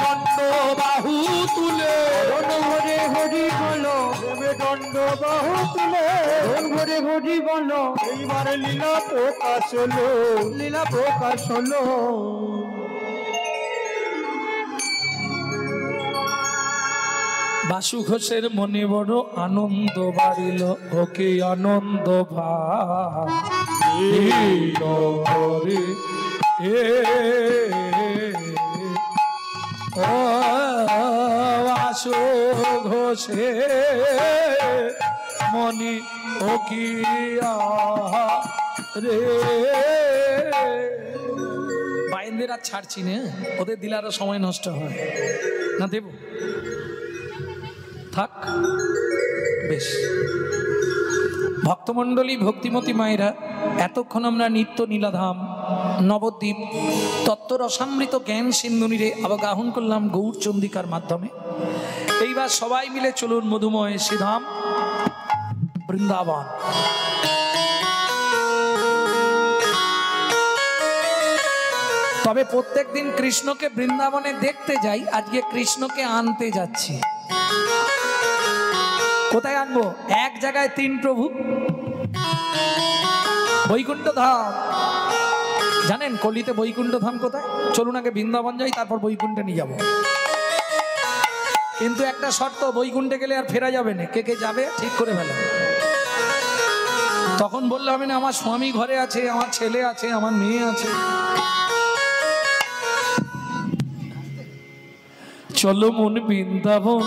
[SPEAKER 1] দণ্ড বাহু তুলে
[SPEAKER 2] হরে হরি বলো
[SPEAKER 3] দেবে দণ্ড বাহু তুলে
[SPEAKER 2] হরে হরি বলো
[SPEAKER 3] এইবার লীলা প্রকাশ হলো
[SPEAKER 2] লীলা প্রকাশ হলো।
[SPEAKER 1] বাসু ঘোষের মনে বড় আনন্দ বাড়িল ওকে আনন্দ ভাইল রে ও বাসু ঘোষে মনে ও কি রে বাইন্দের আর ছাড়ছি না, ওদের দিলে আরো সময় নষ্ট হয় না, দেব থাক বেশ। ভক্তমণ্ডলী ভক্তিমতী মায়েরা, এতক্ষণ আমরা নিত্য নীলাধাম নবদ্বীপ তত্ত্ব রসামৃত জ্ঞান সিন্ধুনীরে অবগাহন করলাম গৌর চন্দিকার মাধ্যমে। এইবার সবাই মিলে চলুন মধুময় শ্রীধাম বৃন্দাবন। তবে প্রত্যেক দিন কৃষ্ণকে বৃন্দাবনে দেখতে যাই, আজকে কৃষ্ণকে আনতে যাচ্ছি। কোথায় আনবো? এক জায়গায় তিন প্রভু, বৈকুণ্ঠ ধাম। জানেন কলিতে বৈকুণ্ঠ ধাম কোথায়? চলুন আগে বৃন্দাবন যাই, তারপর বৈকুণ্ঠে নিয়ে যাব। কিন্তু একটা শর্ত, বৈকুণ্ঠে গেলে আর ফেরা যাবে না। কে কে যাবে ঠিক করে ফেলো। তখন বললে হবে না আমার স্বামী ঘরে আছে, আমার ছেলে আছে, আমার মেয়ে আছে। চলো মন বৃন্দাবন,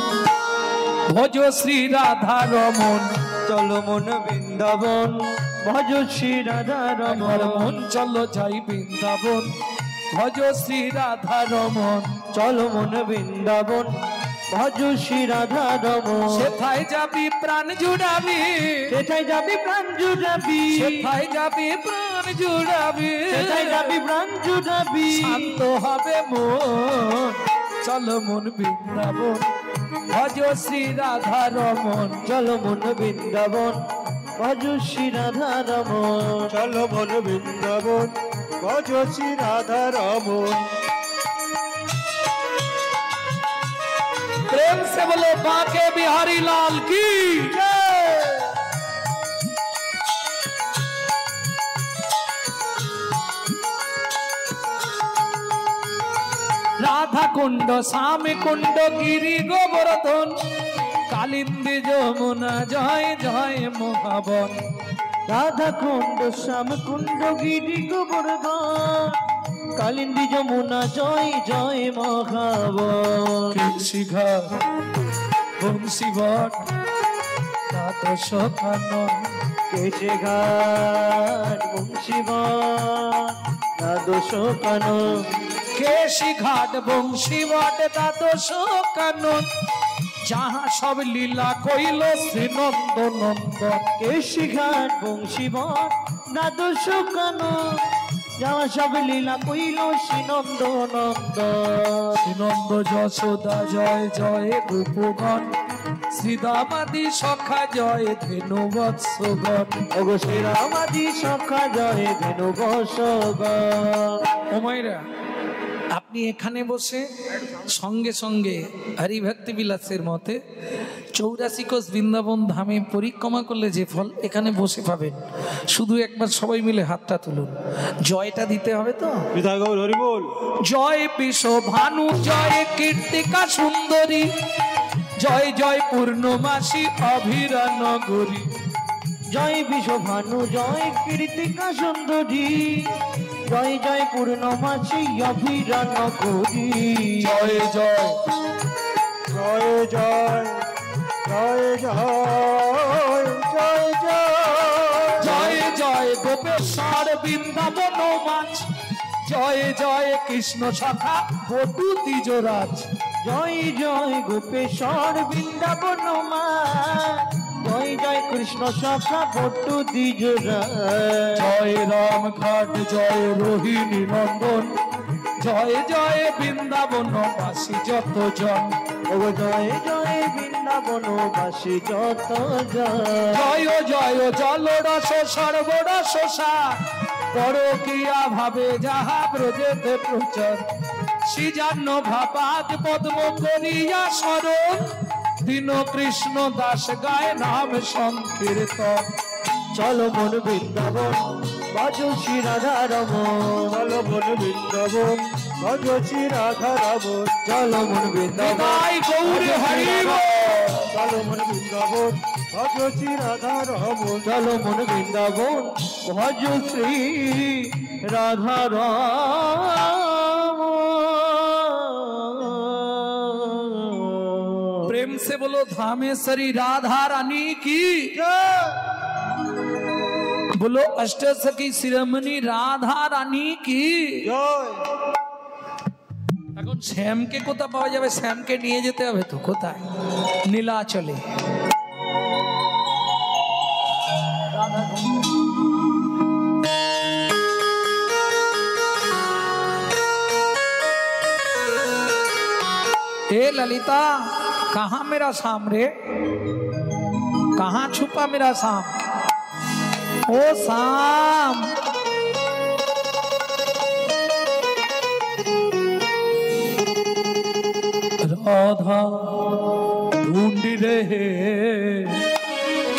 [SPEAKER 1] ভজ শ্রী রাধা রমন।
[SPEAKER 2] চলো মন বৃন্দাবন, ভজ শ্রী রাধা রমন।
[SPEAKER 1] মন চলো যাই বৃন্দাবন, ভজ শ্রী রাধা রমন।
[SPEAKER 2] চলো মন বৃন্দাবন, ভজ শ্রী রাধা রমন।
[SPEAKER 1] সেথায় যাবি প্রাণ জুড়াবি,
[SPEAKER 2] সেথায় যাবি প্রাণ জুড়াবি,
[SPEAKER 1] সেথায় যাবি প্রাণ জুড়াবি,
[SPEAKER 2] সেথায় যাবি প্রাণ জুড়াবি।
[SPEAKER 1] শান্ত হবে মন, চলো মন বৃন্দাবন, ভজ শ্রী রাধা রমন।
[SPEAKER 2] চলো মন বৃন্দাবন, ভজ শ্রী রাধা রমন।
[SPEAKER 3] চলো মন বৃন্দাবন, ভজ শ্রী রাধা রমন।
[SPEAKER 1] प्रेम से बोलो बांके बिहारी लाल की जय। राधा कुंड श्याम कुंड गिरी गोवर्धन, कालिंदी যমুনা জয় জয় মহাবন।
[SPEAKER 2] রাধা কুণ্ড শ্যাম কুণ্ড গিরি গোবর্ধন, কালিন্দী যমুনা জয় জয় মহাবন।
[SPEAKER 1] কৃষিঘাট বংশীবট দ্বাদশ কানন,
[SPEAKER 2] কেশে ঘাট বংশীবন দ্বাদশ কানন।
[SPEAKER 1] কেশিঘাট বংশীবট দ্বাদশ কানন, যাহা সব লীলা কইল শ্রী নন্দ নন্দন।
[SPEAKER 2] কেশে ঘাট বংশীবন দ্বাদশ কানন, যাহা সব লীলা কইল শ্রী নন্দ নন্দন।
[SPEAKER 1] শ্রীনন্দ যশোদা জয় জয় গোপগণ, শ্রীদামাদি সখা জয় ধেনু বৎসগণ।
[SPEAKER 2] ওগো শ্রীরামাদি সখা জয় ধেনু বৎসগণ।
[SPEAKER 1] ও মায়েরা, আপনি এখানে বসে সঙ্গে সঙ্গে হরিভক্তি বিলাসের মতে 84 কোষ বৃন্দাবন ধামে পরিক্রমা করলে যে ফল এখানে বসে পাবেন। শুধু একবার সবাই মিলে হাতটা তুলুন, জয়টা দিতে হবে তো।
[SPEAKER 3] বিদায় গৌর হরি বল।
[SPEAKER 1] জয় বিশ্ব ভানু, জয় কীর্তিকা সুন্দরী, জয় জয় পূর্ণমাসী অভিরা নগরী।
[SPEAKER 2] জয় বিশ্বভানু, জয় কীর্তিকা সুন্দরী, জয় জয় পূর্ণমাসী অভিরান করি।
[SPEAKER 1] জয় জয়
[SPEAKER 3] জয় জয় জয় জয় জয় জয়
[SPEAKER 1] জয় জয় গোপেশ্বর বৃন্দাবন মাছ, জয় জয় কৃষ্ণ সখা বটু দ্বিজরাজ।
[SPEAKER 2] জয় জয় গোপেশ্বর বৃন্দাবন মা, জয় জয় কৃষ্ণ সখা বটু দ্বিজরাজ।
[SPEAKER 1] জয় রাম ঘাট, জয় রোহিণী নন্দন, জয় জয় বৃন্দাবন বাসী যত জন।
[SPEAKER 2] ও জয় জয় বৃন্দাবন বাসী যত জন।
[SPEAKER 1] জয় জয় জল রস সর্বরস সার, পরকিয়া ভাবে যাহা ব্রজেতে প্রচার, শ্রীজান্ন ভাবাদ পদ্ম করিয়া স্মরণ, দীন কৃষ্ণ দাস গায় নাম সংকীর্তন।
[SPEAKER 2] চলো মন বৃন্দাবন বাজো শ্রী রাধা রমন,
[SPEAKER 3] চলো মন বৃন্দাবন ভজো শ্রী রাধা রমন,
[SPEAKER 2] চলো মন বৃন্দাবন
[SPEAKER 1] নিতাই গৌর হরি বল।
[SPEAKER 3] চলো মন বৃন্দাবন ভজো শ্রী রাধা রমন,
[SPEAKER 2] চলো মন বৃন্দাবন ভজ শ্রী রাধা রমন।
[SPEAKER 1] प्रेम से बोलो धामेश्वरी राधा रानी की, बोलो अष्ट सखी शिरोमणि राधा रानी की।
[SPEAKER 3] জয়।
[SPEAKER 1] এখন শ্যামকে কোথা পাওয়া যাবে? শ্যামকে নিয়ে যেতে হবে তো কোথায়? নীলাচলে। ए ललिता, कहाँ मेरा शाम रे? कहाँ छुपा मेरा शाम? ओ शाम, राधा ढूंढ रहे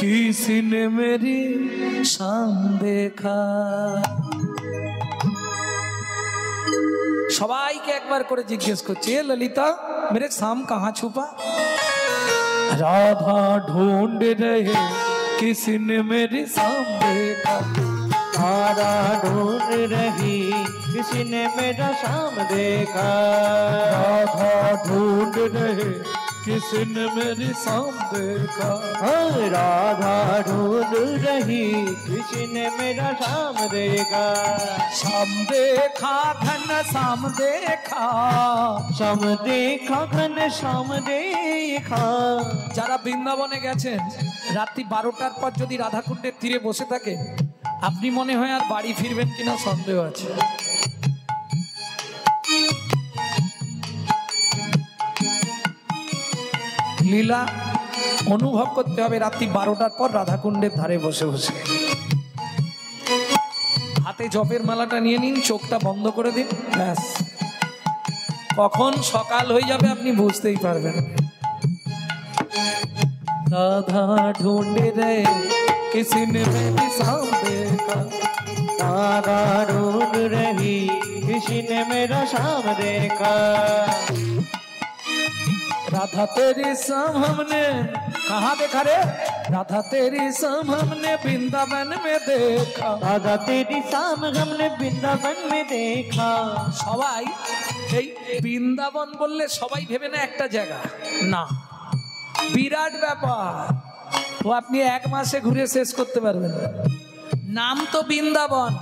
[SPEAKER 1] किसी ने मेरी शाम देखा। সবাইকে একবার করে জিজ্ঞেস করছে, এ ললিতা मेरे शाम कहाँ छुपा? राधा ढूंढ रहे किसी ने मेरी शाम देखा।
[SPEAKER 2] तारा ढूंढ रही किसी ने मेरा शाम देखा,
[SPEAKER 1] राधा ढूंढ रहे किसी ने मेरी शाम देखा।
[SPEAKER 2] हाँ, राधा ढूंढ रही किसी ने मेरा शाम देखा।
[SPEAKER 1] शाम देखा घन शाम देखा,
[SPEAKER 2] शाम देखा घन शाम देखा।
[SPEAKER 1] যারা বৃন্দাবনে গেছেন রাত্রি 12টার পর যদি রাধাকুণ্ডের তীরে বসে থাকে, আপনি মনে হয় আর বাড়ি ফিরবেন কিনা সন্দেহ আছে। লীলা অনুভব করতে হবে রাত্রি 12টার পর রাধাকুণ্ডের ধারে বসে বসে। হাতে জপের মালাটা নিয়ে নিন, চোখটা বন্ধ করে দিন, ব্যাস। কখন সকাল হয়ে যাবে আপনি বুঝতেই পারবেন। राधा ढूंढ रहे किसी ने मेरी शाम देखा।
[SPEAKER 2] तारा ढूंढ रही किसी ने मेरा शाम देखा।
[SPEAKER 1] राधा तेरी शाम हमने कहाँ देखा रे? राधा तेरी शाम हमने वृंदावन में देखा।
[SPEAKER 2] राधा तेरी शाम हमने वृंदावन में देखा।
[SPEAKER 1] সবাই এই বৃন্দাবন বললে সবাই ভেবে না একটা জায়গা, না, বিরাট ব্যাপার। ও আপনি এক মাসে ঘুরে শেষ করতে পারবেন না। নাম তো বৃন্দাবন,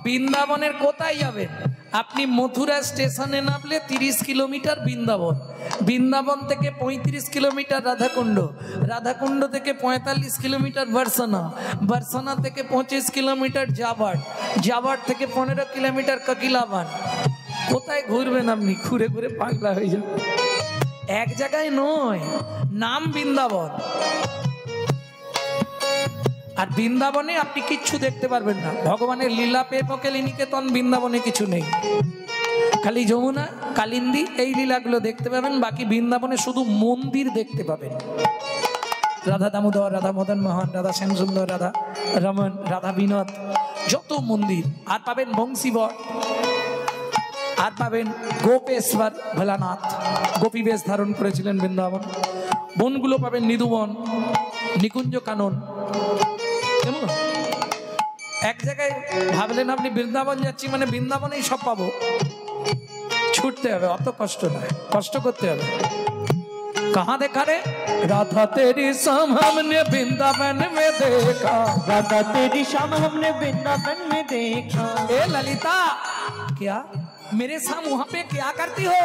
[SPEAKER 1] বৃন্দাবনের কোথায় যাবেন? আপনি মথুরা স্টেশনে নামলে 30 কিলোমিটার বৃন্দাবন, বৃন্দাবন থেকে 35 কিলোমিটার রাধাকুণ্ড, রাধাকুণ্ড থেকে 45 কিলোমিটার বর্ষনা, বর্ষনা থেকে 25 কিলোমিটার জাবাট, জাবাট থেকে 15 কিলোমিটার ককিলাবান। কোথায় ঘুরবেন আপনি? ঘুরে ঘুরে পাগলা হয়ে যাবেন। এক জায়গায় নয়, নাম বৃন্দাবন। আর বৃন্দাবনে আপনি কিচ্ছু দেখতে পারবেন না। ভগবানের লীলা পেপকেলি নিকেতন বৃন্দাবনে কিছু নেই, খালি যমুনা কালিন্দী এই লীলাগুলো দেখতে পাবেন। বাকি বৃন্দাবনে শুধু মন্দির দেখতে পাবেন। রাধা দামোদর, রাধা মদন মোহন, রাধা শ্যামসুন্দর, রাধা রমন, রাধা বিনোদ, যত মন্দির। আর পাবেন বংশীবর, আর পাবেন গোপেশ্বর ভোলানাথ, গোপী বেশ ধারণ করেছিলেন বৃন্দাবন। বনগুলো পাবেন নিধুবন, নিকুঞ্জ কানন। কেমন এক জায়গায় ভাবলেন আপনি বৃন্দাবন যাচ্ছি মানে বৃন্দাবনেই সব পাবো, ছুটতে হবে, অত কষ্ট নয়, কষ্ট করতে হবে। कहाँ देखा रे? राधा तेरी शाम हमने वृंदावन में देखा।
[SPEAKER 2] राधा तेरी शाम हमने वृंदावन में देखा।
[SPEAKER 1] ए ललिता, क्या मेरे शाम वहाँ पे क्या करती हो?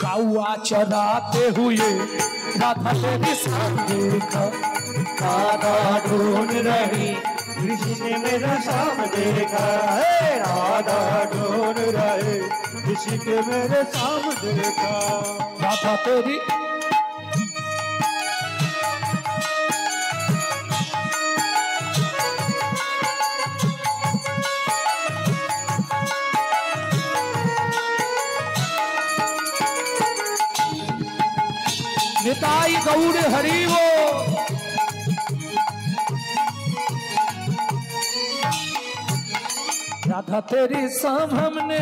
[SPEAKER 1] गौआ चराते हुए राधा तेरी शाम देखा।
[SPEAKER 2] राधा ढूंढ रही किसी ने मेरा शाम देखा।
[SPEAKER 3] राधा ढूंढ रहे किसी के मेरे शाम देखा।
[SPEAKER 1] राधा तेरी गौर हरि वो। राधा तेरी शाम हमने,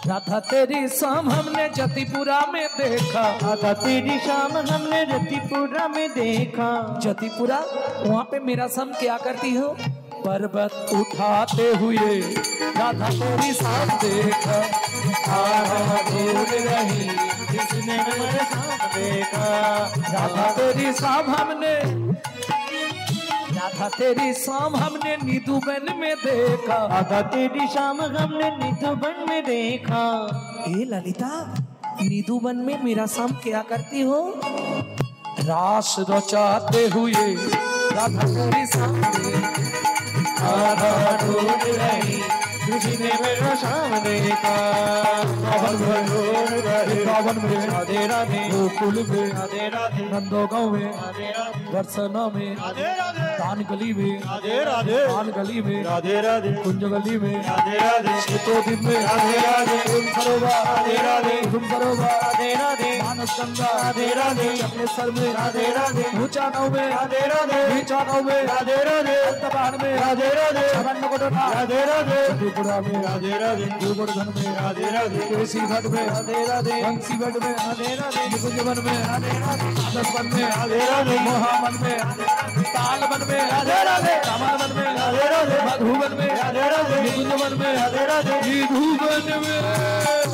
[SPEAKER 1] राधा तेरी शाम हमने जतिपुरा में देखा।
[SPEAKER 2] राधा तेरी शाम हमने रतिपुरा में देखा।
[SPEAKER 1] जतिपुरा, वहाँ पे मेरा शाम क्या करती हो? पर्वत उठाते हुए राधा तेरी शाम देखा। दूर रही
[SPEAKER 2] जिसने मेरे शाम देखा।
[SPEAKER 1] राधा तेरी शाम हमने, राधा तेरी शाम हमने निधुबन में देखा।
[SPEAKER 2] राधा तेरी शाम हमने निधुबन में देखा।
[SPEAKER 1] ए ललिता, निधुबन में मेरा शाम क्या करती हो? रास रचाते हुए राधा तेरी शाम
[SPEAKER 2] राधा दूर रही जिसने मेरा शाम देखा।
[SPEAKER 1] वृंदावन में
[SPEAKER 2] राधे राधे,
[SPEAKER 1] गोकुल में
[SPEAKER 2] राधे राधे,
[SPEAKER 1] नंदोगांव में,
[SPEAKER 2] राधे राधे,
[SPEAKER 1] बरसना में,
[SPEAKER 3] राधे राधे,
[SPEAKER 1] दान गली में,
[SPEAKER 3] राधे राधे,
[SPEAKER 1] दान गली में,
[SPEAKER 3] राधे राधे,
[SPEAKER 1] कुंज गली में,
[SPEAKER 3] राधे राधे,
[SPEAKER 1] शीतोदिन में,
[SPEAKER 3] राधे राधे,
[SPEAKER 1] कुसुम सरोवर,
[SPEAKER 3] राधे राधे,
[SPEAKER 1] कुसुम सरोवर,
[SPEAKER 2] राधे राधे,
[SPEAKER 1] मानस गंगा,
[SPEAKER 3] राधे राधे,
[SPEAKER 1] चक्रेश्वर में,
[SPEAKER 3] राधे राधे,
[SPEAKER 1] ऊंचा नौ में,
[SPEAKER 3] राधे राधे,
[SPEAKER 1] नीचा नौ में,
[SPEAKER 3] राधे राधे,
[SPEAKER 1] अंतबान में,
[SPEAKER 3] राधे राधे,
[SPEAKER 1] शरण कोटरा,
[SPEAKER 3] राधे राधे,
[SPEAKER 1] त्रिपुरा में,
[SPEAKER 3] राधे राधे,
[SPEAKER 1] गोवर्धन में,
[SPEAKER 3] राधे राधे,
[SPEAKER 1] केसी घाट में,
[SPEAKER 2] राधे राधे,
[SPEAKER 1] बंसी घाट में,
[SPEAKER 2] राधे राधे,
[SPEAKER 1] निकुंजवन में, आदर्शवन में,
[SPEAKER 3] राधे राधे,
[SPEAKER 1] मोहावन में, तालवन में,
[SPEAKER 3] राधे राधे,
[SPEAKER 1] रामावन में,
[SPEAKER 3] राधे राधे,
[SPEAKER 1] मधुवन में,
[SPEAKER 3] राधे राधे,
[SPEAKER 1] निकुंजवन में,
[SPEAKER 3] राधे राधे,
[SPEAKER 1] निधुवन में।